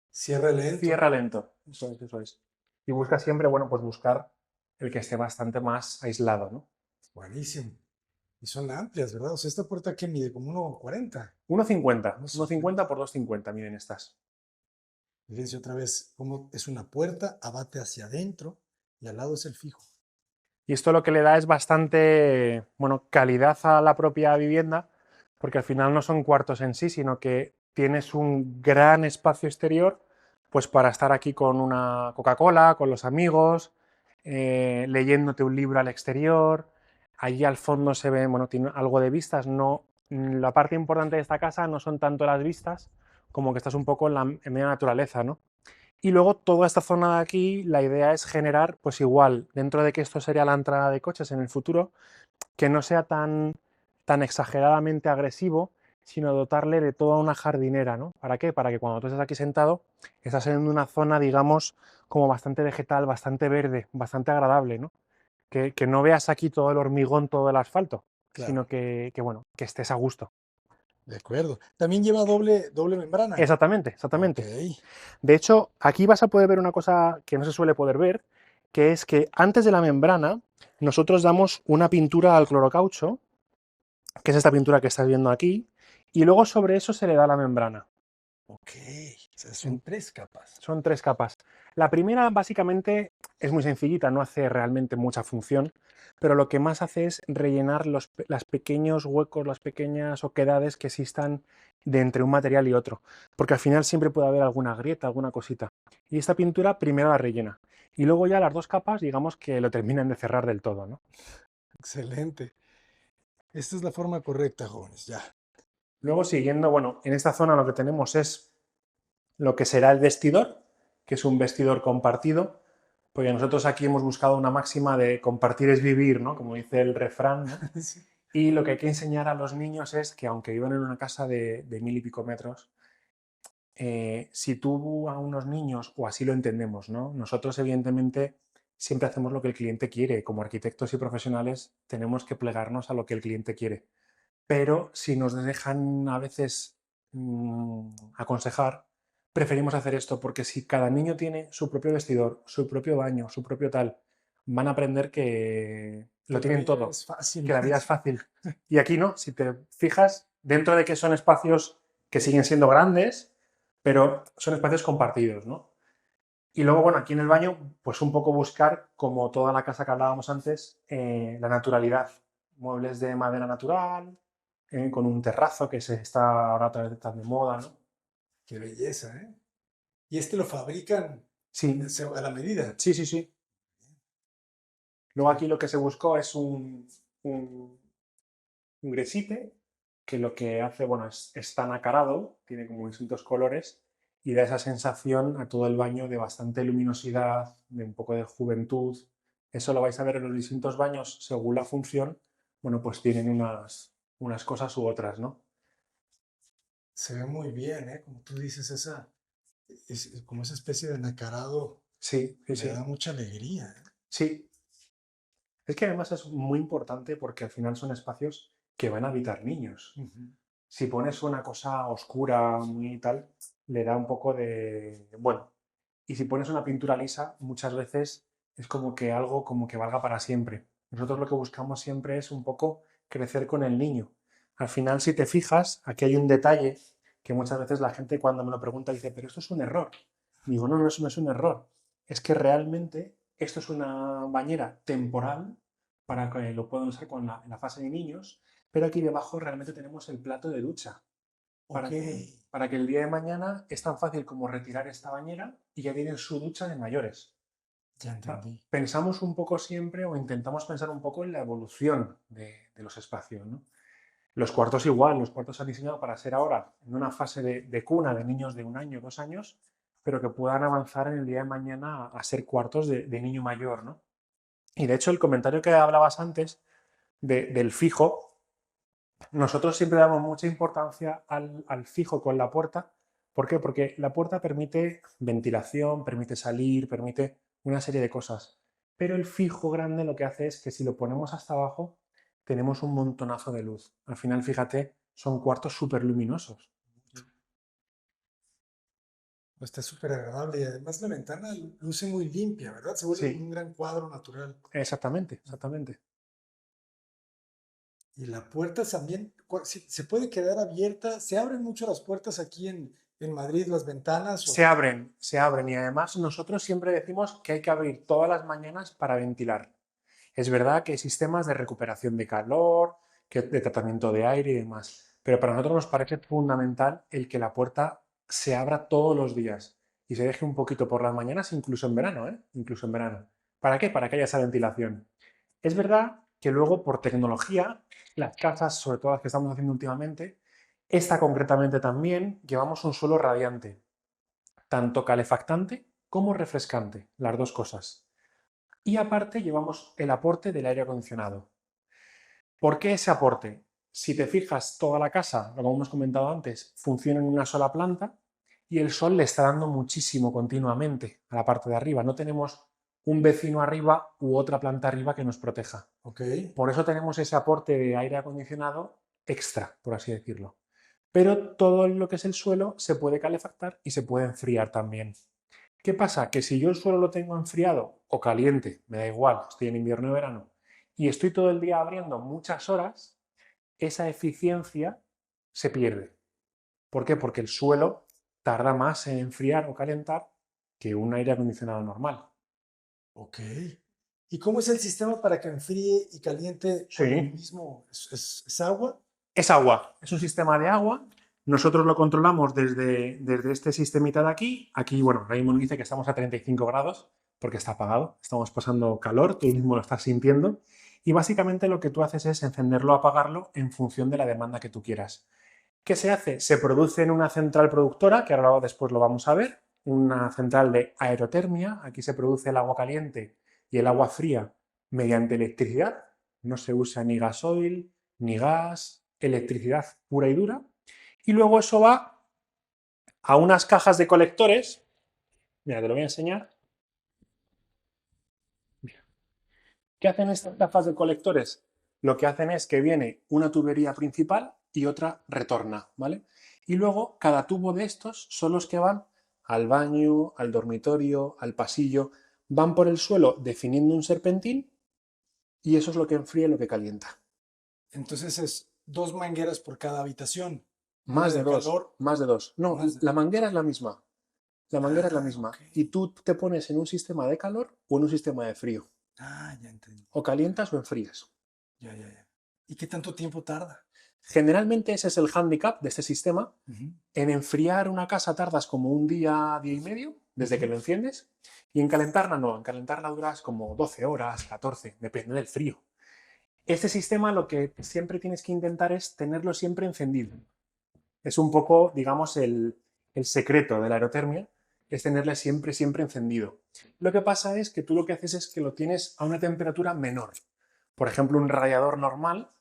Cierre lento. cierra lento. Eso es, eso es. Y busca siempre, bueno, pues buscar el que esté bastante más aislado, ¿no? Buenísimo. Y son amplias, ¿verdad? O sea, esta puerta que mide como 1,40. 1,50. No sé. 1,50 por 2,50 miden estas. Fíjense otra vez cómo es una puerta, abate hacia adentro y al lado es el fijo. Y esto lo que le da es bastante, bueno, calidad a la propia vivienda, porque al final no son cuartos en sí, sino que tienes un gran espacio exterior, pues para estar aquí con una Coca-Cola, con los amigos, leyéndote un libro al exterior. Allí al fondo se ve, bueno, tiene algo de vistas. No, la parte importante de esta casa no son tanto las vistas, como que estás un poco en medio de la naturaleza, ¿no? Y luego toda esta zona de aquí, la idea es generar, pues igual, dentro de que esto sería la entrada de coches en el futuro, que no sea tan exageradamente agresivo, sino dotarle de toda una jardinera, ¿no? ¿Para qué? Para que cuando tú estés aquí sentado, estás en una zona, digamos, como bastante vegetal, bastante verde, bastante agradable, ¿no? Que no veas aquí todo el hormigón, todo el asfalto, Claro, sino bueno, que estés a gusto. de acuerdo. También lleva doble membrana. Exactamente, Ok. exactamente. De hecho, aquí vas a poder ver una cosa que no se suele poder ver, que es que antes de la membrana nosotros damos una pintura al clorocaucho, que es esta pintura que estás viendo aquí, y luego sobre eso se le da la membrana. Ok. O sea, son 3 capas. Son 3 capas. La primera básicamente es muy sencillita, no hace realmente mucha función, pero lo que más hace es rellenar los pequeños huecos, las pequeñas oquedades que existan de entre un material y otro, porque al final siempre puede haber alguna grieta, alguna cosita. Y esta pintura primero la rellena, y luego ya las 2 capas, digamos que lo terminan de cerrar del todo, ¿no? Excelente. Esta es la forma correcta, jóvenes. Ya. Luego siguiendo, bueno, en esta zona lo que tenemos es lo que será el vestidor, que es un vestidor compartido, porque nosotros aquí hemos buscado una máxima de compartir es vivir, ¿no? Como dice el refrán, ¿no? Sí. Y lo que hay que enseñar a los niños es que aunque vivan en una casa de 1000 y pico metros, si tú a unos niños, o así lo entendemos, ¿no? Nosotros evidentemente siempre hacemos lo que el cliente quiere, como arquitectos y profesionales tenemos que plegarnos a lo que el cliente quiere. Pero si nos dejan a veces aconsejar, preferimos hacer esto porque si cada niño tiene su propio vestidor, su propio baño, su propio tal, van a aprender que Que lo la tienen vida todo, es fácil. que la vida es fácil. Y aquí no, si te fijas, dentro de que son espacios que siguen siendo grandes, pero son espacios compartidos, ¿no? Y luego, bueno, aquí en el baño, pues un poco buscar, como toda la casa que hablábamos antes, la naturalidad. Muebles de madera natural, con un terrazo que se está ahora otra vez tan de moda, ¿no? Qué belleza, ¿eh? Y este lo fabrican Sí, a la medida. sí, sí, sí. Luego aquí lo que se buscó es un gresite, que lo que hace, bueno, es tan acarado, tiene como distintos colores, y da esa sensación a todo el baño de bastante luminosidad, de un poco de juventud. Eso lo vais a ver en los distintos baños según la función, bueno, pues tienen unas cosas u otras, ¿no? Se ve muy bien, ¿eh? Como tú dices, como esa especie de nacarado Sí, sí, le da sí. mucha alegría, ¿eh? Sí, es que además es muy importante porque al final son espacios que van a habitar niños. Ujú. Si pones una cosa oscura, muy tal, le da un poco de... Bueno, y si pones una pintura lisa, muchas veces es como que algo como que valga para siempre. Nosotros lo que buscamos siempre es un poco crecer con el niño. Al final, si te fijas, aquí hay un detalle que muchas veces la gente cuando me lo pregunta dice, pero esto es un error. Digo, no, no es un error. Es que realmente esto es una bañera temporal para que lo puedan usar en la fase de niños, pero aquí debajo realmente tenemos el plato de ducha. Ok, ¿Para qué? Para que el día de mañana es tan fácil como retirar esta bañera y ya tienen su ducha de mayores. ya entendí. Pensamos un poco siempre o intentamos pensar un poco en la evolución de los espacios, ¿no? Los cuartos igual, los cuartos se han diseñado para ser ahora en una fase de cuna de niños de 1 año, 2 años, pero que puedan avanzar en el día de mañana a ser cuartos de niño mayor, ¿no? Y de hecho el comentario que hablabas antes del fijo, nosotros siempre damos mucha importancia al fijo con la puerta. ¿Por qué? Porque la puerta permite ventilación, permite salir, permite una serie de cosas. Pero el fijo grande lo que hace es que si lo ponemos hasta abajo, tenemos un montonazo de luz. Al final, fíjate, son cuartos súper luminosos. Está súper agradable y además la ventana luce muy limpia, ¿verdad? Se vuelve como Sí, un gran cuadro natural. exactamente, exactamente. Y la puerta también se puede quedar abierta. Se abren mucho las puertas aquí en Madrid, las ventanas. Se abren y además nosotros siempre decimos que hay que abrir todas las mañanas para ventilar. Es verdad que hay sistemas de recuperación de calor, de tratamiento de aire y demás, pero para nosotros nos parece fundamental el que la puerta se abra todos los días y se deje un poquito por las mañanas, incluso en verano, ¿eh? Incluso en verano. ¿Para qué? Para que haya esa ventilación. Es verdad que luego por tecnología, las casas, sobre todo las que estamos haciendo últimamente, esta concretamente también, llevamos un suelo radiante, tanto calefactante como refrescante, las dos cosas. Y aparte llevamos el aporte del aire acondicionado. ¿Por qué ese aporte? Si te fijas, toda la casa, como hemos comentado antes, funciona en una sola planta y el sol le está dando muchísimo continuamente a la parte de arriba. No tenemos un vecino arriba u otra planta arriba que nos proteja. Ok. Por eso tenemos ese aporte de aire acondicionado extra, por así decirlo. Pero todo lo que es el suelo se puede calefactar y se puede enfriar también. ¿Qué pasa? Que si yo el suelo lo tengo enfriado o caliente, me da igual, estoy en invierno o verano, y estoy todo el día abriendo muchas horas, esa eficiencia se pierde. ¿Por qué? Porque el suelo tarda más en enfriar o calentar que un aire acondicionado normal. Ok. ¿Y cómo es el sistema para que enfríe y caliente con el Sí, mismo? ¿Es agua? es agua, es un sistema de agua. Nosotros lo controlamos desde este sistemita de aquí. Aquí, bueno, Raymond dice que estamos a 35 grados porque está apagado. Estamos pasando calor, tú mismo lo estás sintiendo. Y básicamente lo que tú haces es encenderlo o apagarlo en función de la demanda que tú quieras. ¿Qué se hace? Se produce en una central productora, que ahora después lo vamos a ver, una central de aerotermia. Aquí se produce el agua caliente y el agua fría mediante electricidad. No se usa ni gasoil, ni gas, electricidad pura y dura. Y luego eso va a unas cajas de colectores. Mira, te lo voy a enseñar. ¿Qué hacen estas cajas de colectores? Lo que hacen es que viene una tubería principal y otra retorna, ¿vale? Y luego cada tubo de estos son los que van al baño, al dormitorio, al pasillo, van por el suelo definiendo un serpentín y eso es lo que enfría y lo que calienta. Entonces es dos mangueras por cada habitación. Una Más de de dos, calor, más de dos. No, más de... la manguera es la misma. La manguera es la Ok. misma. Y tú te pones en un sistema de calor o en un sistema de frío. Ya entendí. O calientas o enfrías. Ya. ¿Y qué tanto tiempo tarda? Generalmente ese es el hándicap de este sistema. Ujú, En enfriar una casa tardas como un día, día y medio, desde que ujú. lo enciendes. Y en calentarla no, en calentarla duras como 12 horas, 14, depende del frío. Este sistema lo que siempre tienes que intentar es tenerlo siempre encendido. Es un poco, digamos, el secreto de la aerotermia, es tenerle siempre, siempre encendido. Lo que pasa es que tú lo que haces es que lo tienes a una temperatura menor. Por ejemplo, un radiador normal,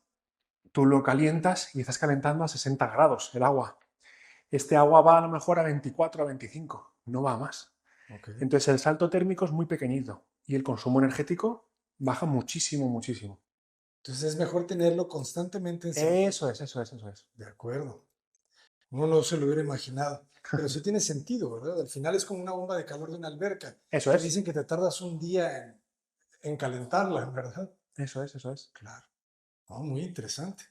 tú lo calientas y estás calentando a 60 grados el agua. Este agua va a lo mejor a 24, a 25, no va a más. Ok. Entonces el salto térmico es muy pequeñito y el consumo energético baja muchísimo, muchísimo. Entonces es mejor tenerlo constantemente encendido. Eso es, eso es, eso es. De acuerdo. Uno no se lo hubiera imaginado. Pero sí tiene sentido, ¿verdad? Al final es como una bomba de calor de una alberca, Eso que es, dicen que te tardas un día en calentarla, ¿verdad? eso es, eso es. Claro. Oh, muy interesante.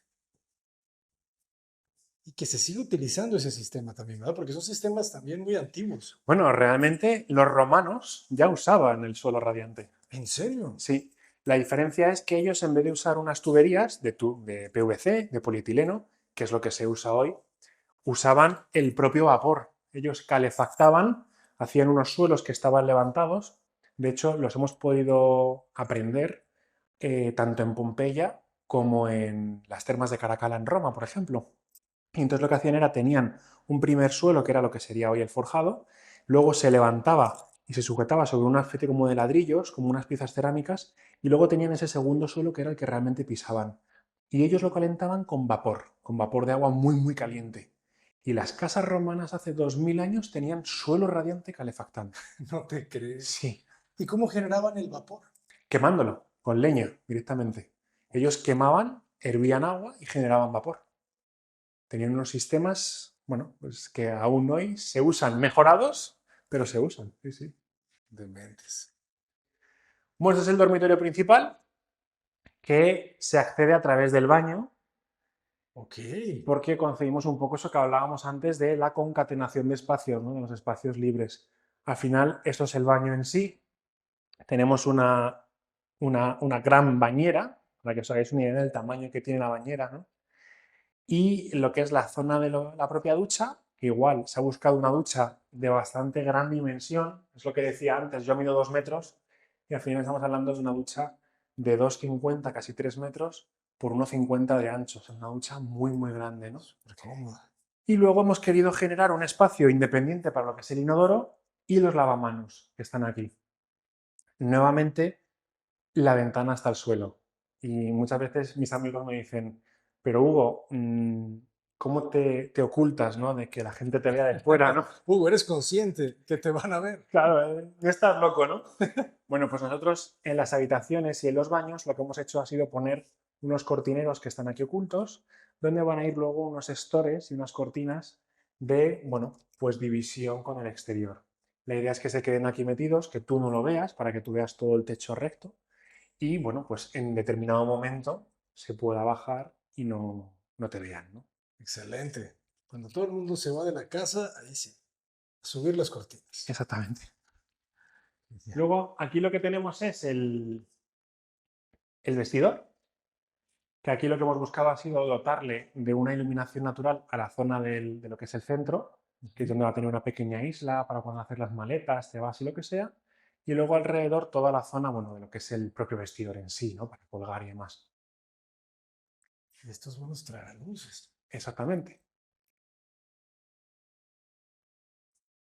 Y que se sigue utilizando ese sistema también, ¿verdad? Porque son sistemas también muy antiguos. Bueno, realmente los romanos ya usaban el suelo radiante. ¿En serio? Sí, la diferencia es que ellos, en vez de usar unas tuberías de PVC, de polietileno, que es lo que se usa hoy, usaban el propio vapor. Ellos calefactaban, hacían unos suelos que estaban levantados. De hecho, los hemos podido aprender tanto en Pompeya como en las termas de Caracalla en Roma, por ejemplo. Y entonces lo que hacían era, tenían un primer suelo, que era lo que sería hoy el forjado, luego se levantaba y se sujetaba sobre una especie como de ladrillos, como unas piezas cerámicas, y luego tenían ese segundo suelo que era el que realmente pisaban. Y ellos lo calentaban con vapor de agua muy, muy caliente. Y las casas romanas hace 2000 años tenían suelo radiante calefactante. No te crees. Sí, ¿Y cómo generaban el vapor? quemándolo con leña directamente. Ellos quemaban, hervían agua y generaban vapor. Tenían unos sistemas, bueno, pues que aún hoy se usan, mejorados, pero se usan. Sí, sí. Dementes. Bueno, este es el dormitorio principal, que se accede a través del baño, Ok. porque concebimos un poco eso que hablábamos antes de la concatenación de espacios, ¿no? De los espacios libres. Al final, esto es el baño en sí. Tenemos una gran bañera, para que os hagáis una idea del tamaño que tiene la bañera, ¿no? Y lo que es la zona de la propia ducha, que igual se ha buscado una ducha de bastante gran dimensión, es lo que decía antes, yo mido 2 metros y al final estamos hablando de una ducha de 2,50, casi 3 metros por 1,50 de ancho, es una ducha muy, muy grande, ¿no? Súper cómoda. Y luego hemos querido generar un espacio independiente para lo que es el inodoro y los lavamanos que están aquí. Nuevamente, la ventana hasta el suelo. Y muchas veces mis amigos me dicen, pero Hugo, ¿cómo te ocultas, ¿no? De que la gente te vea de fuera, ¿no? Hugo, eres consciente que te van a ver. Claro, no estás loco, ¿no? Bueno, pues nosotros en las habitaciones y en los baños lo que hemos hecho ha sido poner unos cortineros que están aquí ocultos, donde van a ir luego unos estores y unas cortinas de, bueno, pues división con el exterior. La idea es que se queden aquí metidos, que tú no lo veas, para que tú veas todo el techo recto y, bueno, pues en determinado momento se pueda bajar y no te vean, ¿no? Excelente. Cuando todo el mundo se va de la casa, ahí sí, a subir las cortinas. Exactamente. Ya. Luego, aquí lo que tenemos es el vestidor, que aquí lo que hemos buscado ha sido dotarle de una iluminación natural a la zona de lo que es el centro, que es donde va a tener una pequeña isla para cuando hacer las maletas, te vas y lo que sea, y luego alrededor toda la zona, bueno, de lo que es el propio vestidor en sí, ¿no? Para colgar y demás. Y estos buenos tragaluces. Exactamente.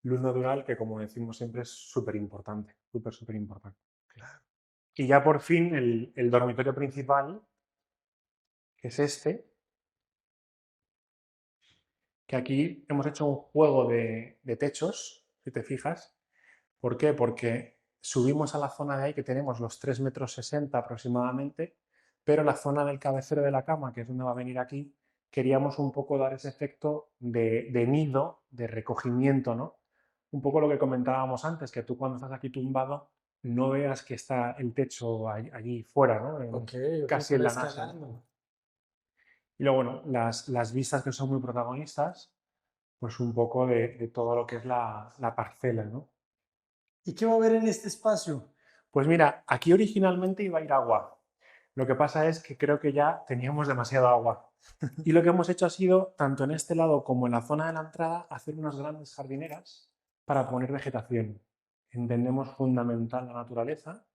Luz natural que, como decimos siempre, es súper importante, súper, súper importante. Claro. Y ya por fin el dormitorio principal, que es este, que aquí hemos hecho un juego de techos, si te fijas. ¿Por qué? Porque subimos a la zona de ahí que tenemos los 3,60 m aproximadamente, pero la zona del cabecero de la cama, que es donde va a venir aquí, queríamos un poco dar ese efecto de nido, de recogimiento, ¿no? Un poco lo que comentábamos antes, que tú cuando estás aquí tumbado no veas que está el techo allí fuera, ¿no? Ok, ok, Casi que en va la NASA. escalando. Y luego, bueno, las vistas que son muy protagonistas, pues un poco de todo lo que es la parcela, ¿no? ¿Y qué va a haber en este espacio? Pues mira, aquí originalmente iba a ir agua. Lo que pasa es que creo que ya teníamos demasiado agua. Y lo que hemos hecho ha sido, tanto en este lado como en la zona de la entrada, hacer unas grandes jardineras para poner vegetación. Entendemos fundamental la naturaleza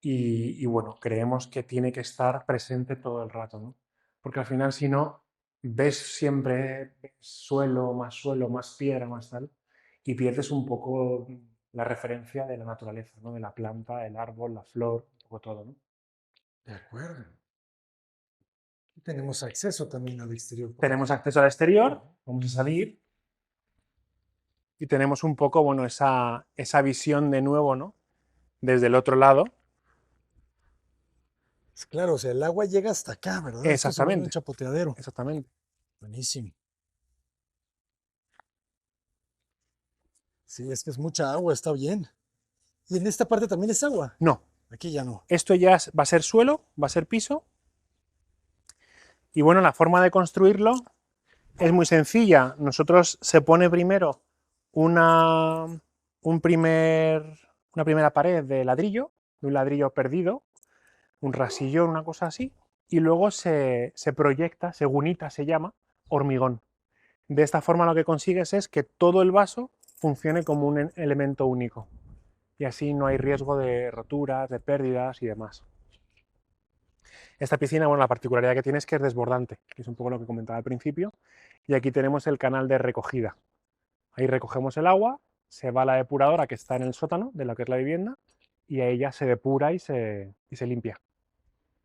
y bueno, creemos que tiene que estar presente todo el rato, ¿no? Porque al final, si no, ves siempre suelo, más piedra, más tal, y pierdes un poco la referencia de la naturaleza, ¿no? De la planta, el árbol, la flor, un poco todo, ¿no? De acuerdo. Y tenemos acceso también al exterior por Tenemos acá. acceso al exterior, vamos a salir y tenemos un poco, bueno, esa visión de nuevo, ¿no? Desde el otro lado. Claro, o sea, el agua llega hasta acá, ¿verdad? Esto se vuelve un Exactamente, chapoteadero. exactamente. Buenísimo. Sí, es que es mucha agua, está bien. Y en esta parte también es agua. No, Aquí ya no. esto ya va a ser suelo, va a ser piso. Y bueno, la forma de construirlo es muy sencilla. Nosotros se pone primero una, una primera pared de un ladrillo perdido, un rasillón, una cosa así, y luego se proyecta, segunita se llama, hormigón. De esta forma lo que consigues es que todo el vaso funcione como un elemento único. Y así no hay riesgo de roturas, de pérdidas y demás. Esta piscina, bueno, la particularidad que tiene es que es desbordante, que es un poco lo que comentaba al principio. Y aquí tenemos el canal de recogida. Ahí recogemos el agua, se va a la depuradora que está en el sótano de lo que es la vivienda y ahí ya se depura y se limpia.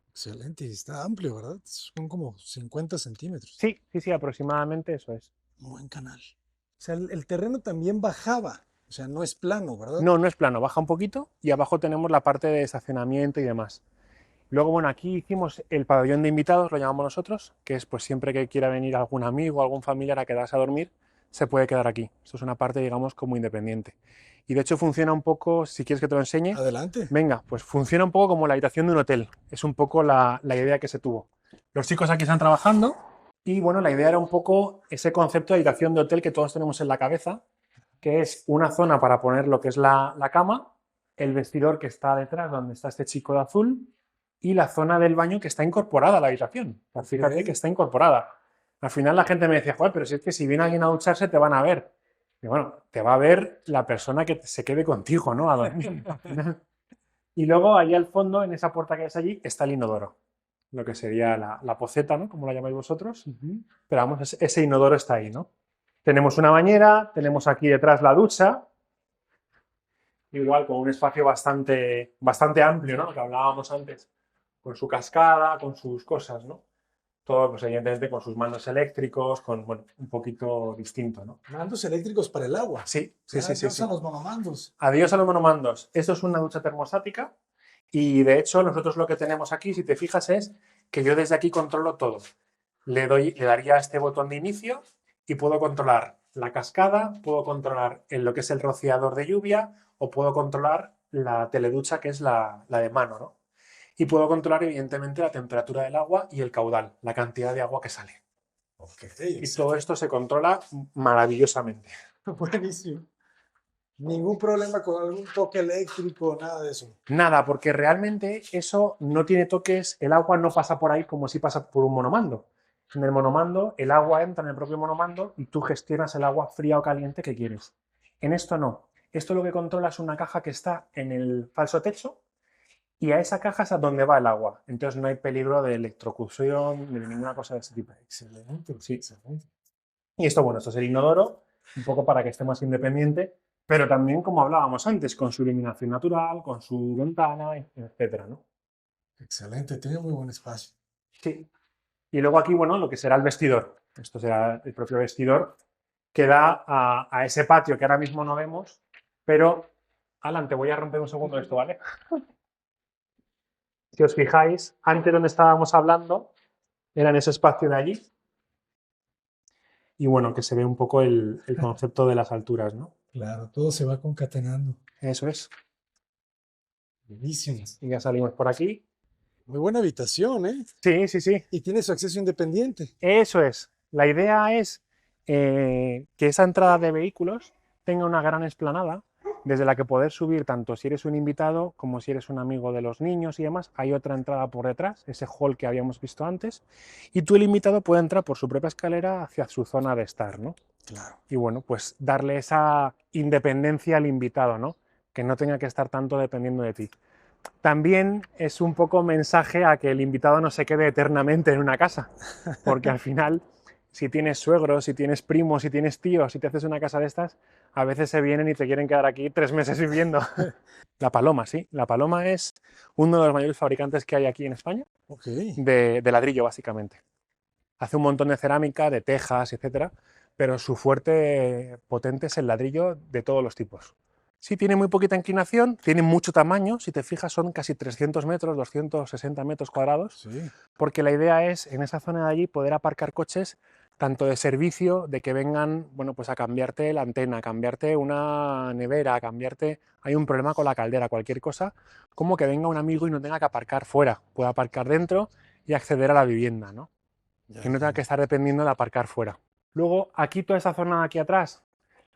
Excelente, y está amplio, ¿verdad? Son como 50 centímetros. Sí, sí, sí, aproximadamente eso es. Un buen canal. O sea, el terreno también bajaba. O sea, no es plano, ¿verdad? No, no es plano, baja un poquito y abajo tenemos la parte de estacionamiento y demás. Luego, bueno, aquí hicimos el pabellón de invitados, lo llamamos nosotros, que es pues siempre que quiera venir algún amigo, algún familiar a quedarse a dormir, se puede quedar aquí. Esto es una parte, digamos, como independiente. Y de hecho funciona un poco, si quieres que te lo enseñe, Adelante. venga, pues funciona un poco como la habitación de un hotel. Es un poco la idea que se tuvo. Los chicos aquí están trabajando y bueno, la idea era un poco ese concepto de habitación de hotel que todos tenemos en la cabeza, que es una zona para poner lo que es la cama, el vestidor que está detrás donde está este chico de azul y la zona del baño que está incorporada a la habitación. O sea, fíjate que está incorporada. Al final la gente me decía, joder, pero si es que si viene alguien a ducharse te van a ver. Y bueno, te va a ver la persona que se quede contigo, ¿no? A dormir. Y luego allí al fondo, en esa puerta que es allí, está el inodoro. Lo que sería la poceta, ¿no? Como la llamáis vosotros. Pero vamos, ese inodoro está ahí, ¿no? Tenemos una bañera, tenemos aquí detrás la ducha, igual con un espacio bastante amplio, ¿no? Que hablábamos antes, con su cascada, con sus cosas, ¿no? Todo, pues evidentemente con sus mandos eléctricos, con, bueno, un poquito distinto, ¿no? Mandos eléctricos para el agua. Sí, sí, sí, sí, Adiós sí. a los monomandos. Adiós a los monomandos. Esto es una ducha termostática y de hecho nosotros lo que tenemos aquí, si te fijas, es que yo desde aquí controlo todo. Le daría a este botón de inicio y puedo controlar la cascada, puedo controlar lo que es el rociador de lluvia o puedo controlar la teleducha que es la de mano, ¿no? Y puedo controlar evidentemente la temperatura del agua y el caudal, la cantidad de agua que sale. Okay, y todo esto se controla maravillosamente. Buenísimo. Ningún problema con algún toque eléctrico, nada de eso. Nada, porque realmente eso no tiene toques, el agua no pasa por ahí como si pasa por un monomando. En el monomando, el agua entra en el propio monomando y tú gestionas el agua fría o caliente que quieres. En esto no. Esto lo que controla es una caja que está en el falso techo y a esa caja es a donde va el agua. Entonces no hay peligro de electrocución ni de ninguna cosa de ese tipo. Excelente, sí. Excelente. Y esto, bueno, esto es el inodoro, un poco para que esté más independiente, pero también, como hablábamos antes, con su iluminación natural, con su ventana, etcétera, ¿no? Excelente, tiene muy buen espacio. Sí. Y luego aquí, bueno, lo que será el vestidor. Esto será el propio vestidor que da a ese patio que ahora mismo no vemos, pero, Alan, te voy a romper un segundo esto, ¿vale? Si os fijáis, antes donde estábamos hablando, era en ese espacio de allí. Y bueno, que se ve un poco el concepto de las alturas, ¿no? Claro, todo se va concatenando. Eso es. Buenísimo. Y ya salimos por aquí. Muy buena habitación, ¿eh? Sí, sí, sí. Y tiene su acceso independiente. Eso es. La idea es que esa entrada de vehículos tenga una gran explanada desde la que poder subir tanto si eres un invitado como si eres un amigo de los niños y demás. Hay otra entrada por detrás, ese hall que habíamos visto antes, y tú el invitado puede entrar por su propia escalera hacia su zona de estar, ¿no? Claro. Y bueno, pues darle esa independencia al invitado, ¿no? Que no tenga que estar tanto dependiendo de ti. También es un poco mensaje a que el invitado no se quede eternamente en una casa, porque al final, si tienes suegros, si tienes primos, si tienes tíos, si te haces una casa de estas, a veces se vienen y te quieren quedar aquí 3 meses viviendo. La Paloma, sí. La Paloma es uno de los mayores fabricantes que hay aquí en España, de ladrillo, básicamente. Hace un montón de cerámica, de tejas, etcétera, pero su fuerte potente es el ladrillo de todos los tipos. Sí, tiene muy poquita inclinación, tiene mucho tamaño, si te fijas son casi 300 metros, 260 metros cuadrados, Sí. porque la idea es en esa zona de allí poder aparcar coches tanto de servicio, de que vengan, bueno, pues a cambiarte la antena, a cambiarte una nevera, a cambiarte, hay un problema con la caldera, cualquier cosa, como que venga un amigo y no tenga que aparcar fuera, pueda aparcar dentro y acceder a la vivienda, ¿no? Ya, Que no tenga que estar dependiendo de aparcar fuera. Luego, aquí toda esa zona de aquí atrás.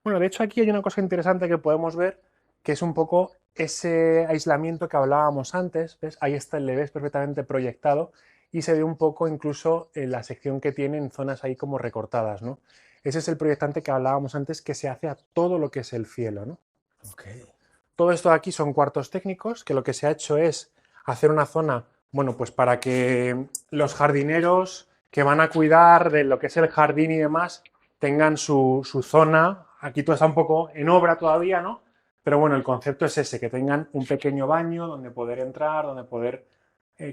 Bueno, de hecho aquí hay una cosa interesante que podemos ver, que es un poco ese aislamiento que hablábamos antes, ¿ves? Ahí está, le ves perfectamente proyectado y se ve un poco incluso en la sección que tiene en zonas ahí como recortadas, ¿no? Ese es el proyectante que hablábamos antes que se hace a todo lo que es el cielo, ¿no? Ok. Todo esto de aquí son cuartos técnicos, que lo que se ha hecho es hacer una zona, bueno, pues para que los jardineros que van a cuidar de lo que es el jardín y demás tengan su zona. Aquí todo está un poco en obra todavía, ¿no? Pero bueno, el concepto es ese, que tengan un pequeño baño donde poder entrar, donde poder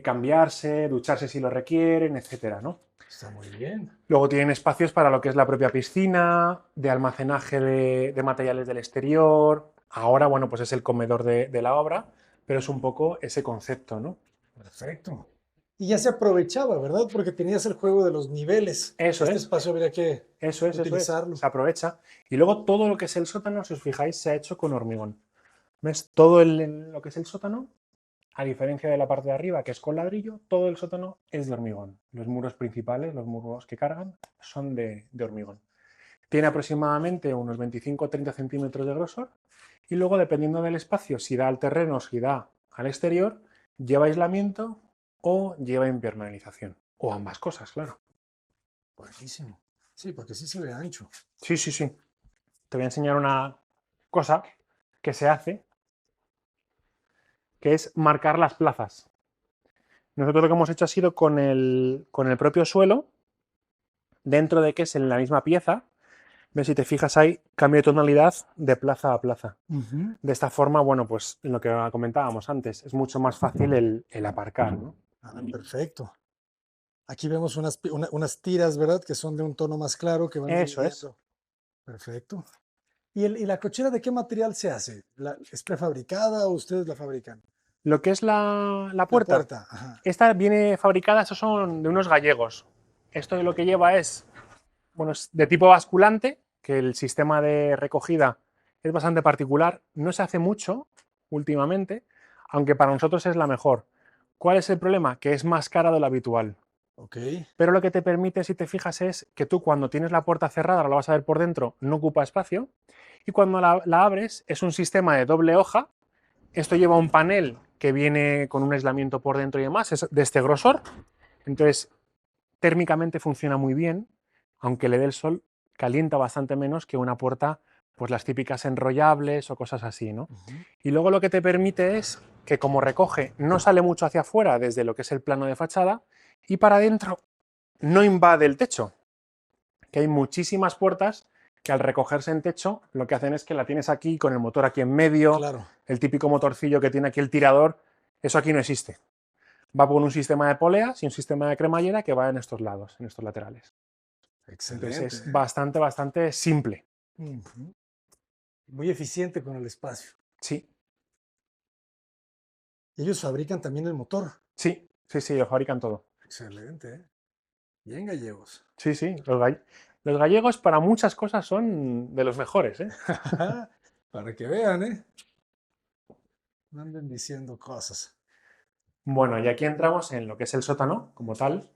cambiarse, ducharse si lo requieren, etcétera, ¿no? Está muy bien. Luego tienen espacios para lo que es la propia piscina, de almacenaje de materiales del exterior. Ahora, bueno, pues es el comedor de la obra, pero es un poco ese concepto, ¿no? Perfecto. Y ya se aprovechaba, ¿verdad? Porque tenías el juego de los niveles. Eso Este es, espacio habría que eso es. utilizarlo. Se aprovecha. Y luego todo lo que es el sótano, si os fijáis, se ha hecho con hormigón. ¿Ves? Todo lo que es el sótano, a diferencia de la parte de arriba, que es con ladrillo, todo el sótano es de hormigón. Los muros principales, los muros que cargan, son de hormigón. Tiene aproximadamente unos 25 o 30 centímetros de grosor y luego, dependiendo del espacio, si da al terreno o si da al exterior, lleva aislamiento o lleva impermeabilización. O ambas cosas, claro. Buenísimo. Sí, porque sí se ve ancho. Sí, sí, sí. Te voy a enseñar una cosa que se hace, que es marcar las plazas. Nosotros lo que hemos hecho ha sido con el propio suelo, dentro de que es en la misma pieza. ¿Ves? Si te fijas, hay cambio de tonalidad de plaza a plaza. Ujú. De esta forma, bueno, pues lo que comentábamos antes, es mucho más fácil el aparcar, ¿no? Ah, perfecto. Aquí vemos unas tiras, ¿verdad? Que son de un tono más claro que van Eso es. dividiendo. Perfecto. ¿Y la cochera de qué material se hace? ¿Es prefabricada o ustedes la fabrican? Lo que es la La puerta, puerta, ajá. esta viene fabricada, estos son de unos gallegos. Esto lo que lleva es, bueno, es de tipo basculante, que el sistema de recogida es bastante particular. No se hace mucho últimamente, aunque para nosotros es la mejor. ¿Cuál es el problema? Que es más cara de lo habitual. Ok. Pero lo que te permite, si te fijas, es que tú cuando tienes la puerta cerrada, ahora la vas a ver por dentro, no ocupa espacio, y cuando la abres es un sistema de doble hoja. Esto lleva un panel que viene con un aislamiento por dentro y demás, es de este grosor, entonces térmicamente funciona muy bien, aunque le dé el sol, calienta bastante menos que una puerta, pues las típicas enrollables o cosas así, ¿no? Ujú. Y luego lo que te permite es que, como recoge, no sale mucho hacia afuera desde lo que es el plano de fachada, y para adentro no invade el techo, que hay muchísimas puertas que, al recogerse en techo, lo que hacen es que la tienes aquí con el motor aquí en medio, Claro. el típico motorcillo que tiene aquí el tirador. Eso aquí no existe. Va con un sistema de poleas y un sistema de cremallera que va en estos lados, en estos laterales. Entonces Excelente, es ¿eh? bastante, bastante simple. Ujú. Muy eficiente con el espacio. Sí, Ellos fabrican también el motor. sí, sí, sí, lo fabrican todo. Excelente, ¿eh? Bien gallegos. Sí, sí, los gallegos para muchas cosas son de los mejores, ¿eh? Para que vean, ¿eh? No anden diciendo cosas. Bueno, y aquí entramos en lo que es el sótano como tal,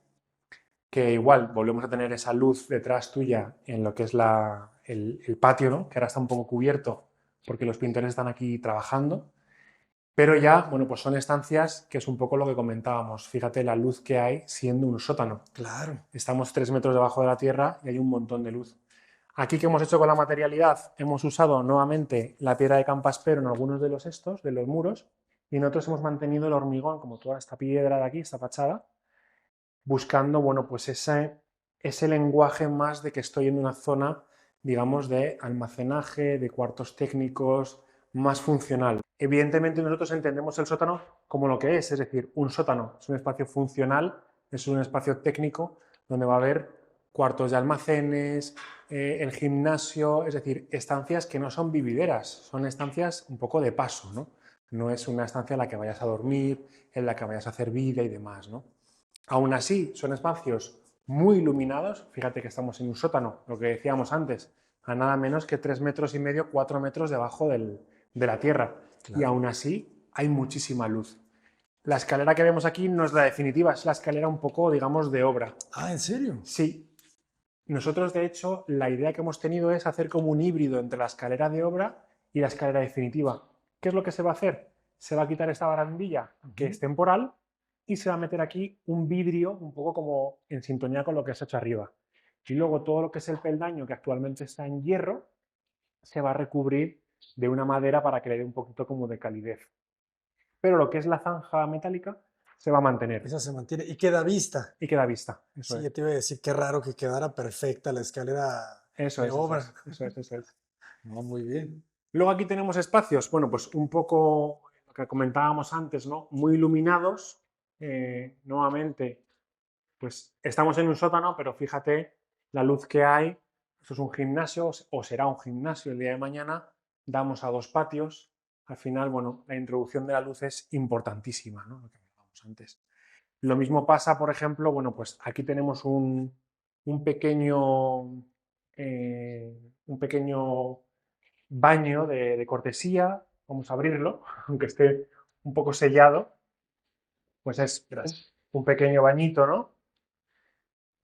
que igual volvemos a tener esa luz detrás tuya en lo que es el patio, ¿no? Que ahora está un poco cubierto porque los pintores están aquí trabajando, pero ya, bueno, pues son estancias que es un poco lo que comentábamos. Fíjate la luz que hay siendo un sótano. Claro. Estamos 3 metros debajo de la tierra y hay un montón de luz. Aquí, ¿qué hemos hecho con la materialidad? Hemos usado nuevamente la piedra de campaspero en algunos de los estos, de los muros, y nosotros hemos mantenido el hormigón, como toda esta piedra de aquí, esta fachada, buscando, bueno, pues ese lenguaje más de que estoy en una zona, digamos, de almacenaje, de cuartos técnicos, más funcional. Evidentemente nosotros entendemos el sótano como lo que es decir, un sótano es un espacio funcional, es un espacio técnico donde va a haber cuartos de almacenes, el gimnasio, es decir, estancias que no son vivideras, son estancias un poco de paso, ¿no? No es una estancia en la que vayas a dormir, en la que vayas a hacer vida y demás, ¿no? Aún así, son espacios muy iluminados. Fíjate que estamos en un sótano, lo que decíamos antes, a nada menos que 3,5 metros, 4 metros debajo de la tierra. Y Claro. aún así hay muchísima luz. La escalera que vemos aquí no es la definitiva, es la escalera un poco, digamos, de obra. Ah, ¿en serio? Sí, Nosotros, de hecho, la idea que hemos tenido es hacer como un híbrido entre la escalera de obra y la escalera definitiva. ¿Qué es lo que se va a hacer? Se va a quitar esta barandilla que es temporal y se va a meter aquí un vidrio un poco como en sintonía con lo que se ha hecho arriba. Y luego todo lo que es el peldaño, que actualmente está en hierro, se va a recubrir de una madera para que le dé un poquito como de calidez. Pero lo que es la zanja metálica se va a mantener Esa se mantiene y queda vista. y queda vista. Eso Sí, es. ya te iba a decir, qué raro que quedara perfecta la escalera Eso de es, eso obra. es, eso es, eso es. No, muy bien. Luego aquí tenemos espacios, bueno, pues un poco lo que comentábamos antes, ¿no? Muy iluminados. Nuevamente, pues estamos en un sótano, pero fíjate la luz que hay. Esto es un gimnasio, o será un gimnasio el día de mañana. Damos a 2 patios. Al final, bueno, la introducción de la luz es importantísima, ¿no? Lo que hablábamos antes. Lo mismo pasa, por ejemplo, bueno, pues aquí tenemos un pequeño, un pequeño baño de cortesía. Vamos a abrirlo, aunque esté un poco sellado. Pues es Gracias. un pequeño bañito, ¿no?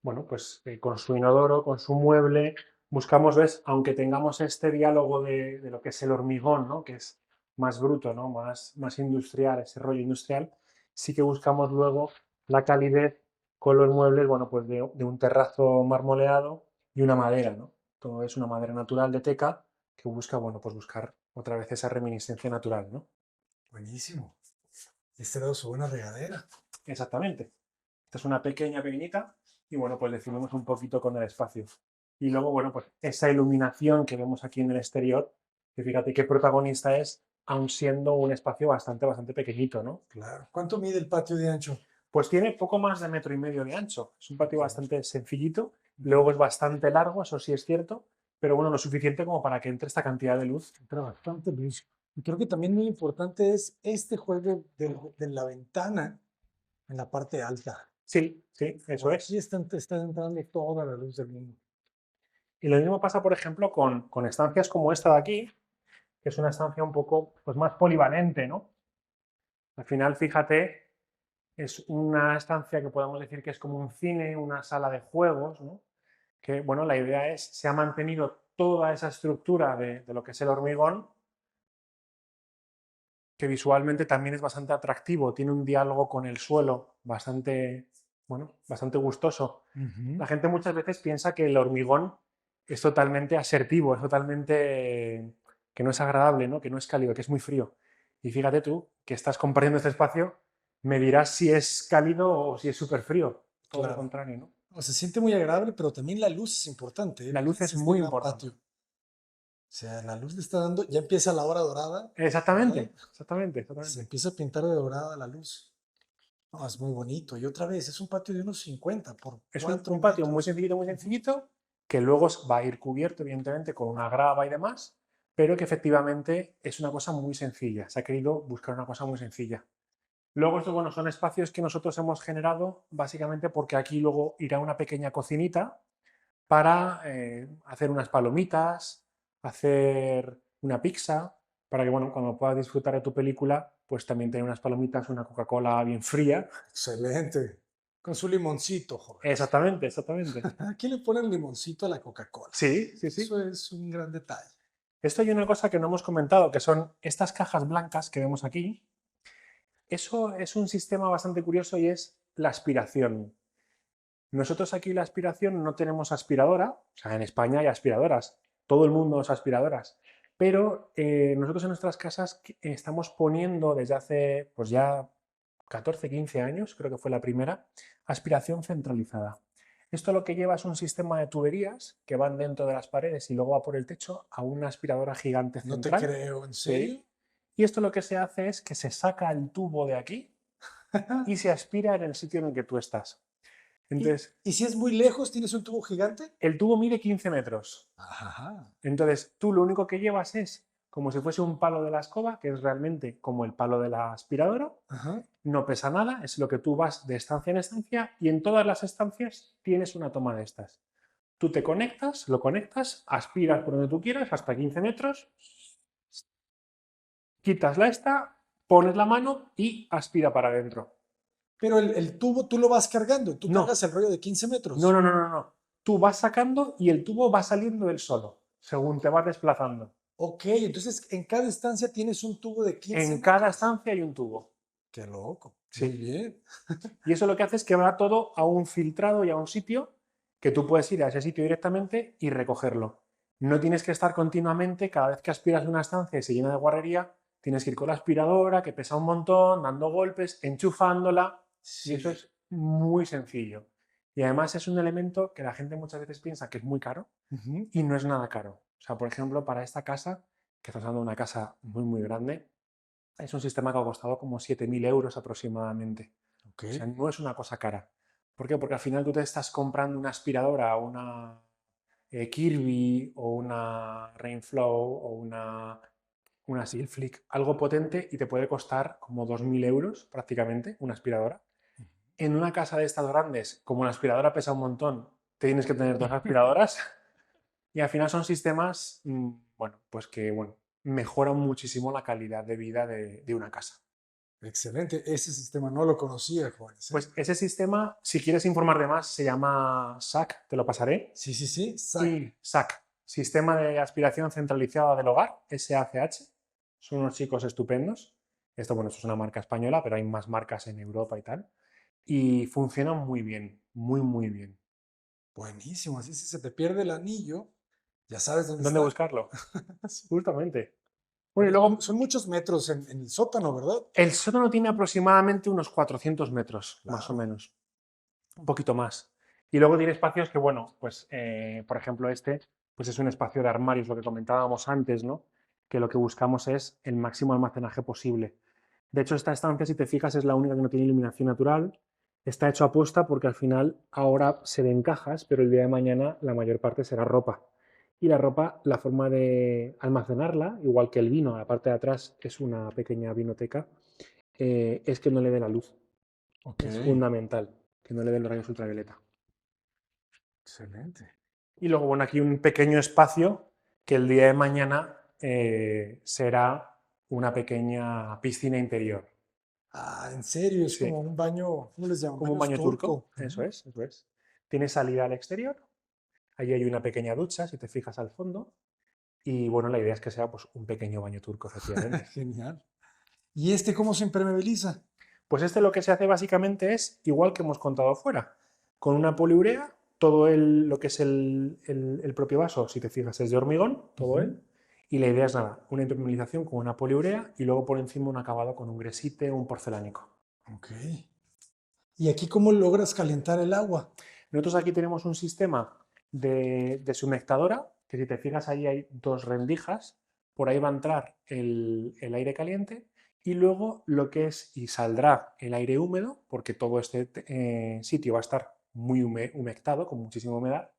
Bueno, pues con su inodoro, con su mueble, buscamos, ¿ves? Aunque tengamos este diálogo de lo que es el hormigón, ¿no? Que es más bruto, ¿no? Más industrial, ese rollo industrial, sí que buscamos luego la calidez con los muebles, bueno, pues de un terrazo marmoleado y una madera, ¿no? Todo es una madera natural de teca que busca, bueno, pues buscar otra vez esa reminiscencia natural, ¿no? Buenísimo. Este lado su buena regadera. Exactamente. Esta es una pequeña pequeñita y bueno, pues definimos un poquito con el espacio. Y luego, bueno, pues esa iluminación que vemos aquí en el exterior, que fíjate qué protagonista es, aun siendo un espacio bastante pequeñito, ¿no? Claro. ¿Cuánto mide el patio de ancho? Pues tiene poco más de 1,5 metros de ancho. Es un patio Ok. bastante sencillito, luego es bastante largo, eso sí es cierto, pero bueno, lo suficiente como para que entre esta cantidad de luz. Entra bastante luz. Y creo que también muy importante es este juego de la ventana en la parte alta. Sí, sí, eso Por aquí es. está entrando toda la luz del mundo. Y lo mismo pasa, por ejemplo, con estancias como esta de aquí, que es una estancia un poco pues, más polivalente, ¿no? Al final, fíjate, es una estancia que podemos decir que es como un cine, una sala de juegos, ¿no? Que, bueno, la idea es, se ha mantenido toda esa estructura de lo que es el hormigón, que visualmente también es bastante atractivo, tiene un diálogo con el suelo bastante, bueno, bastante gustoso. La gente muchas veces piensa que el hormigón es totalmente asertivo, es totalmente que no es agradable, ¿no? Que no es cálido, que es muy frío. Y fíjate tú, que estás compartiendo este espacio, me dirás si es cálido o si es súper frío. Todo lo Claro. contrario, ¿no? No, se siente muy agradable, pero también la luz es importante, ¿eh? La luz es Fíjense este muy gran importante. patio. O sea, la luz le está dando, ya empieza la hora dorada, Exactamente, ¿verdad? exactamente, Se exactamente. empieza a pintar de dorada la luz. No, es muy bonito. Y otra vez, es un patio de unos 50 por Es 4 un patio metros. muy Ujú. sencillito, que luego va a ir cubierto, evidentemente, con una grava y demás, pero que efectivamente es una cosa muy sencilla. Se ha querido buscar una cosa muy sencilla. Luego, estos, bueno, son espacios que nosotros hemos generado básicamente porque aquí luego irá una pequeña cocinita para hacer unas palomitas, hacer una pizza, para que, bueno, cuando puedas disfrutar de tu película, pues también tener unas palomitas, una Coca-Cola bien fría. Excelente. Con su limoncito, jóvenes. Exactamente, exactamente. Aquí le ponen limoncito a la Coca-Cola. Sí, sí, sí. Eso es un gran detalle. Esto hay una cosa que no hemos comentado, que son estas cajas blancas que vemos aquí. Eso es un sistema bastante curioso y es la aspiración. Nosotros aquí la aspiración no tenemos aspiradora, o sea, en España hay aspiradoras, todo el mundo usa aspiradoras, pero nosotros en nuestras casas estamos poniendo desde hace pues ya 14, 15 años, creo que fue la primera, aspiración centralizada. Esto lo que lleva es un sistema de tuberías que van dentro de las paredes y luego va por el techo a una aspiradora gigante No te central. creo, ¿en Sí. serio? Y esto lo que se hace es que se saca el tubo de aquí y se aspira en el sitio en el que tú estás. ¿Y, Entonces, y si es muy lejos, tienes un tubo gigante? el tubo mide 15 metros. Ajá. Entonces, tú lo único que llevas es como si fuese un palo de la escoba, que es realmente como el palo de la aspiradora. Ajá. No pesa nada, es lo que tú vas de estancia en estancia y en todas las estancias tienes una toma de estas. Tú te conectas, lo conectas, aspiras por donde tú quieras, hasta 15 metros, quitas la esta, pones la mano y aspira para adentro. Pero el tubo tú lo vas cargando, tú No, cargas el rollo de 15 no, metros. no, no, no, no. tú vas sacando y el tubo va saliendo él solo, según te vas desplazando. Ok, entonces en cada estancia tienes un tubo de 15 En cada metros. estancia hay un tubo. Qué loco. Muy Sí. bien. Y eso lo que hace es que va todo a un filtrado y a un sitio que tú puedes ir a ese sitio directamente y recogerlo. No tienes que estar continuamente, cada vez que aspiras de una estancia y se llena de guarrería, tienes que ir con la aspiradora, que pesa un montón, dando golpes, enchufándola, y eso Sí. es muy sencillo. Y además es un elemento que la gente muchas veces piensa que es muy caro Ujú. y no es nada caro. O sea, por ejemplo, para esta casa, que estamos hablando de una casa muy, muy grande, es un sistema que ha costado como 7.000 euros aproximadamente. Ok. O sea, no es una cosa cara. ¿Por qué? Porque al final tú te estás comprando una aspiradora, una Kirby o una Rainflow o una Silflick, algo potente y te puede costar como 2.000 euros prácticamente una aspiradora. En una casa de estas grandes, como una aspiradora pesa un montón, te tienes que tener dos aspiradoras y al final son sistemas, bueno, pues que bueno, mejoran muchísimo la calidad de vida de una casa. Excelente. Ese sistema no lo conocía, jóvenes, ¿eh? Pues ese sistema, si quieres informar de más, se llama SAC, te lo pasaré. Sí, sí, sí. Y SAC, Sistema de Aspiración Centralizada del Hogar, SACH. Son unos chicos estupendos. Esto, bueno, esto es una marca española, pero hay más marcas en Europa y tal. Y funcionan muy bien, muy, muy bien. Buenísimo. Así si se te pierde el anillo, ya sabes dónde ¿Dónde está. buscarlo? Sí. Justamente. Bueno, y Oye, luego son muchos metros en el sótano, ¿verdad? el sótano tiene aproximadamente unos 400 metros, más o Claro. menos. Un poquito más. Y luego tiene espacios que, bueno, pues por ejemplo este, pues es un espacio de armarios, lo que comentábamos antes, ¿no? Que lo que buscamos es el máximo almacenaje posible. De hecho, esta estancia, si te fijas, es la única que no tiene iluminación natural. Está hecho a posta porque al final ahora se ven cajas, pero el día de mañana la mayor parte será ropa. Y la ropa, la forma de almacenarla, igual que el vino, la parte de atrás es una pequeña vinoteca, es que no le dé la luz. Ok. Es fundamental que no le den los rayos ultravioleta. Excelente. Y luego, bueno, aquí un pequeño espacio que el día de mañana será una pequeña piscina interior. Ah, en serio, es Sí, como un baño, ¿cómo les llaman? como un Baños baño turco, turco. eso Ujú. es, eso es. Tiene salida al exterior, allí hay una pequeña ducha, si te fijas al fondo, y bueno, la idea es que sea pues, un pequeño baño turco, efectivamente. Genial. ¿Y este cómo se impermeabiliza? Pues este lo que se hace básicamente es, igual que hemos contado fuera, con una poliurea, todo lo que es el propio vaso, si te fijas, es de hormigón, todo Ujú. él, y la idea es nada, una impermeabilización con una poliurea y luego por encima un acabado con un gresite o un porcelánico. Ok. ¿Y aquí cómo logras calentar el agua? Nosotros aquí tenemos un sistema de sumectadora, que si te fijas ahí hay dos rendijas, por ahí va a entrar el aire caliente y luego lo que es y saldrá el aire húmedo, porque todo este sitio va a estar muy humectado, con muchísima humedad,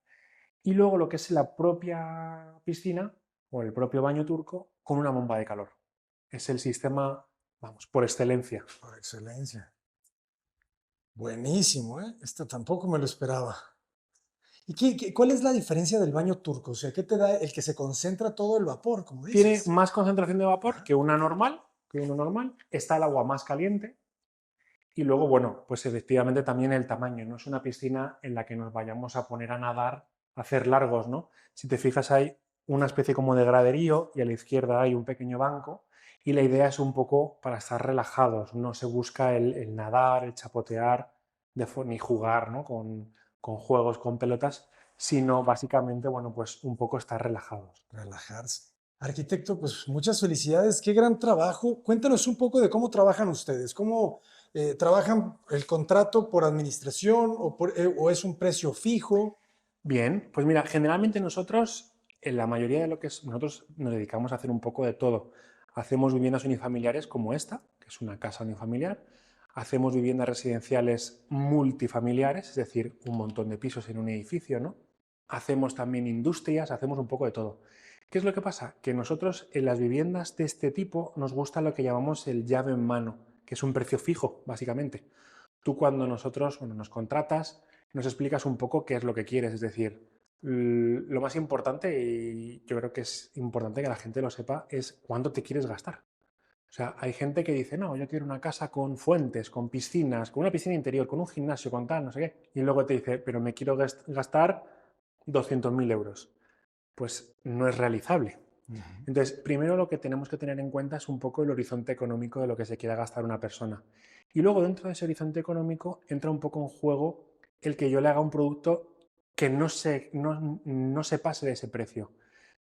y luego lo que es la propia piscina o el propio baño turco con una bomba de calor. Es el sistema, vamos, por excelencia. Por excelencia. Buenísimo, ¿eh? Esto tampoco me lo esperaba. ¿Y cuál es la diferencia del baño turco? O sea, ¿qué te da el que se concentra todo el vapor, como Tiene dices? más concentración de vapor Ajá. que una normal, está el agua más caliente y luego, bueno, pues efectivamente también el tamaño, no es una piscina en la que nos vayamos a poner a nadar, a hacer largos, ¿no? Si te fijas hay una especie como de graderío y a la izquierda hay un pequeño banco y la idea es un poco para estar relajados, no se busca el nadar, el chapotear, ni jugar, ¿no? Con juegos, con pelotas, sino básicamente, bueno, pues un poco estar relajados. Relajarse. Arquitecto, pues muchas felicidades, qué gran trabajo. Cuéntanos un poco de cómo trabajan ustedes, cómo trabajan el contrato por administración o es un precio fijo. Bien, pues mira, generalmente nosotros, en la mayoría de lo que es, nosotros nos dedicamos a hacer un poco de todo. Hacemos viviendas unifamiliares como esta, que es una casa unifamiliar. Hacemos viviendas residenciales multifamiliares, es decir, un montón de pisos en un edificio, ¿no? Hacemos también industrias, hacemos un poco de todo. ¿Qué es lo que pasa? Que nosotros en las viviendas de este tipo nos gusta lo que llamamos el llave en mano, que es un precio fijo, básicamente. Tú cuando nosotros, bueno, nos contratas, nos explicas un poco qué es lo que quieres, es decir, lo más importante, y yo creo que es importante que la gente lo sepa, es cuánto te quieres gastar. O sea, hay gente que dice, no, yo quiero una casa con fuentes, con piscinas, con una piscina interior, con un gimnasio, con tal, no sé qué. Y luego te dice, pero me quiero gastar 200.000 euros. Pues no es realizable. Entonces, primero lo que tenemos que tener en cuenta es un poco el horizonte económico de lo que se quiera gastar una persona. Y luego dentro de ese horizonte económico entra un poco en juego el que yo le haga un producto que no se pase de ese precio.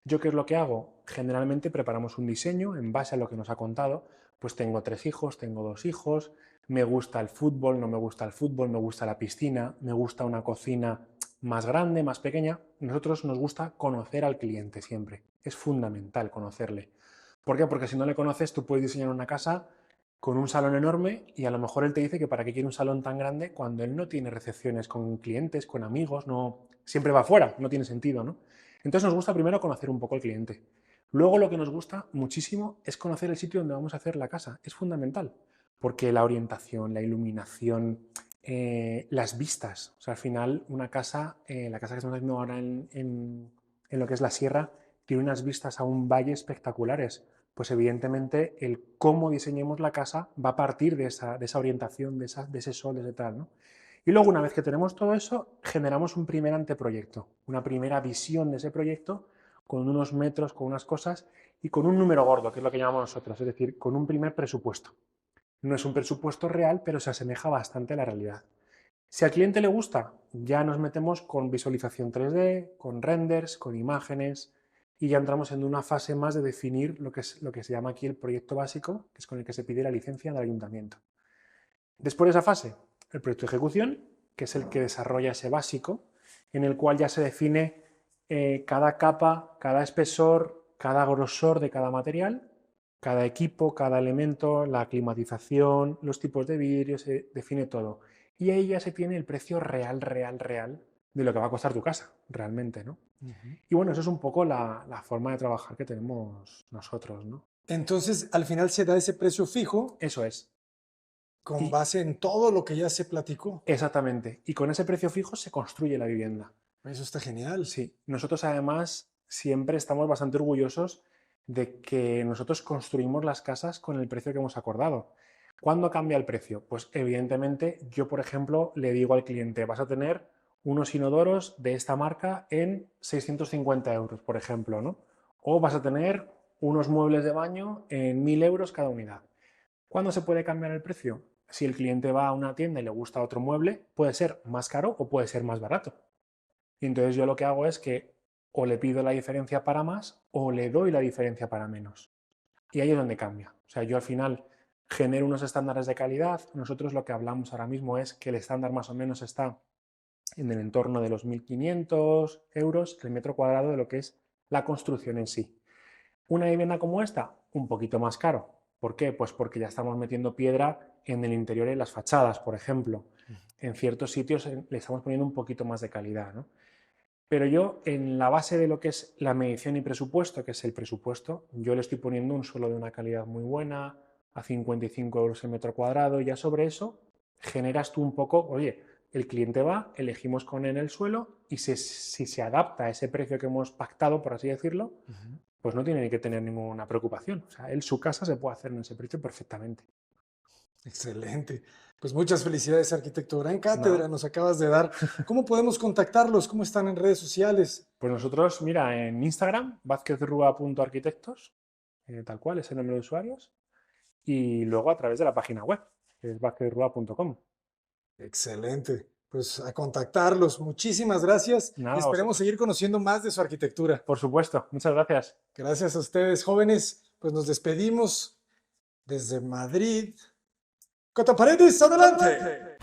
¿Yo qué es lo que hago? Generalmente preparamos un diseño en base a lo que nos ha contado. Pues tengo 3 hijos, tengo 2 hijos, me gusta el fútbol, no me gusta el fútbol, me gusta la piscina, me gusta una cocina más grande, más pequeña. Nosotros nos gusta conocer al cliente siempre. Es fundamental conocerle. ¿Por qué? Porque si no le conoces, tú puedes diseñar una casa con un salón enorme y a lo mejor él te dice que para qué quiere un salón tan grande cuando él no tiene recepciones con clientes, con amigos, no, siempre va afuera, no tiene sentido, ¿no? Entonces nos gusta primero conocer un poco al cliente. Luego lo que nos gusta muchísimo es conocer el sitio donde vamos a hacer la casa. Es fundamental, porque la orientación, la iluminación, las vistas, o sea, al final una casa, la casa que estamos haciendo ahora en lo que es la sierra, tiene unas vistas a un valle espectaculares. Pues evidentemente el cómo diseñemos la casa va a partir de esa orientación, de ese sol, de ese tal, ¿no? Y luego, una vez que tenemos todo eso, generamos un primer anteproyecto, una primera visión de ese proyecto con unos metros, con unas cosas y con un número gordo, que es lo que llamamos nosotros, es decir, con un primer presupuesto. No es un presupuesto real, pero se asemeja bastante a la realidad. Si al cliente le gusta, ya nos metemos con visualización 3D, con renders, con imágenes, y ya entramos en una fase más de definir lo que se llama aquí el proyecto básico, que es con el que se pide la licencia del ayuntamiento. Después de esa fase, el proyecto de ejecución, que es el que desarrolla ese básico, en el cual ya se define cada capa, cada espesor, cada grosor de cada material, cada equipo, cada elemento, la climatización, los tipos de vidrio, se define todo. Y ahí ya se tiene el precio real de lo que va a costar tu casa, realmente, ¿no? Y bueno, eso es un poco la forma de trabajar que tenemos nosotros, ¿no? Entonces, al final se da ese precio fijo Eso es. con Y base en todo lo que ya se platicó. exactamente. Y con ese precio fijo se construye la vivienda. Eso está genial. Sí, nosotros además siempre estamos bastante orgullosos de que nosotros construimos las casas con el precio que hemos acordado. ¿Cuándo cambia el precio? Pues evidentemente yo, por ejemplo, le digo al cliente, vas a tener unos inodoros de esta marca en 650 euros, por ejemplo, ¿no? O vas a tener unos muebles de baño en 1.000 euros cada unidad. ¿Cuándo se puede cambiar el precio? Si el cliente va a una tienda y le gusta otro mueble, puede ser más caro o puede ser más barato. Y entonces yo lo que hago es que o le pido la diferencia para más o le doy la diferencia para menos. Y ahí es donde cambia. O sea, yo al final genero unos estándares de calidad. Nosotros lo que hablamos ahora mismo es que el estándar más o menos está en el entorno de los 1.500 euros el metro cuadrado de lo que es la construcción en sí. Una vivienda como esta, un poquito más caro. ¿Por qué? Pues porque ya estamos metiendo piedra en el interior y en las fachadas, por ejemplo. En ciertos sitios le estamos poniendo un poquito más de calidad, ¿no? Pero yo, en la base de lo que es la medición y presupuesto, que es el presupuesto, yo le estoy poniendo un suelo de una calidad muy buena, a 55 euros el metro cuadrado, y ya sobre eso generas tú un poco, oye, el cliente va, elegimos con él el suelo, y si se adapta a ese precio que hemos pactado, por así decirlo, pues no tiene ni que tener ninguna preocupación. O sea, él su casa se puede hacer en ese precio perfectamente. Excelente. Pues muchas felicidades, arquitecto. Gran cátedra No. nos acabas de dar. ¿Cómo podemos contactarlos? ¿Cómo están en redes sociales? Pues nosotros, mira, en Instagram, vázquezrua.arquitectos, tal cual, es el nombre de usuarios, y luego a través de la página web, que es vázquezrua.com. Excelente. Pues a contactarlos. Muchísimas gracias y Nada, a esperemos vosotros. seguir conociendo más de su arquitectura. Por supuesto, muchas gracias. Gracias a ustedes, jóvenes. Pues nos despedimos desde Madrid. Cota Paredes, adelante.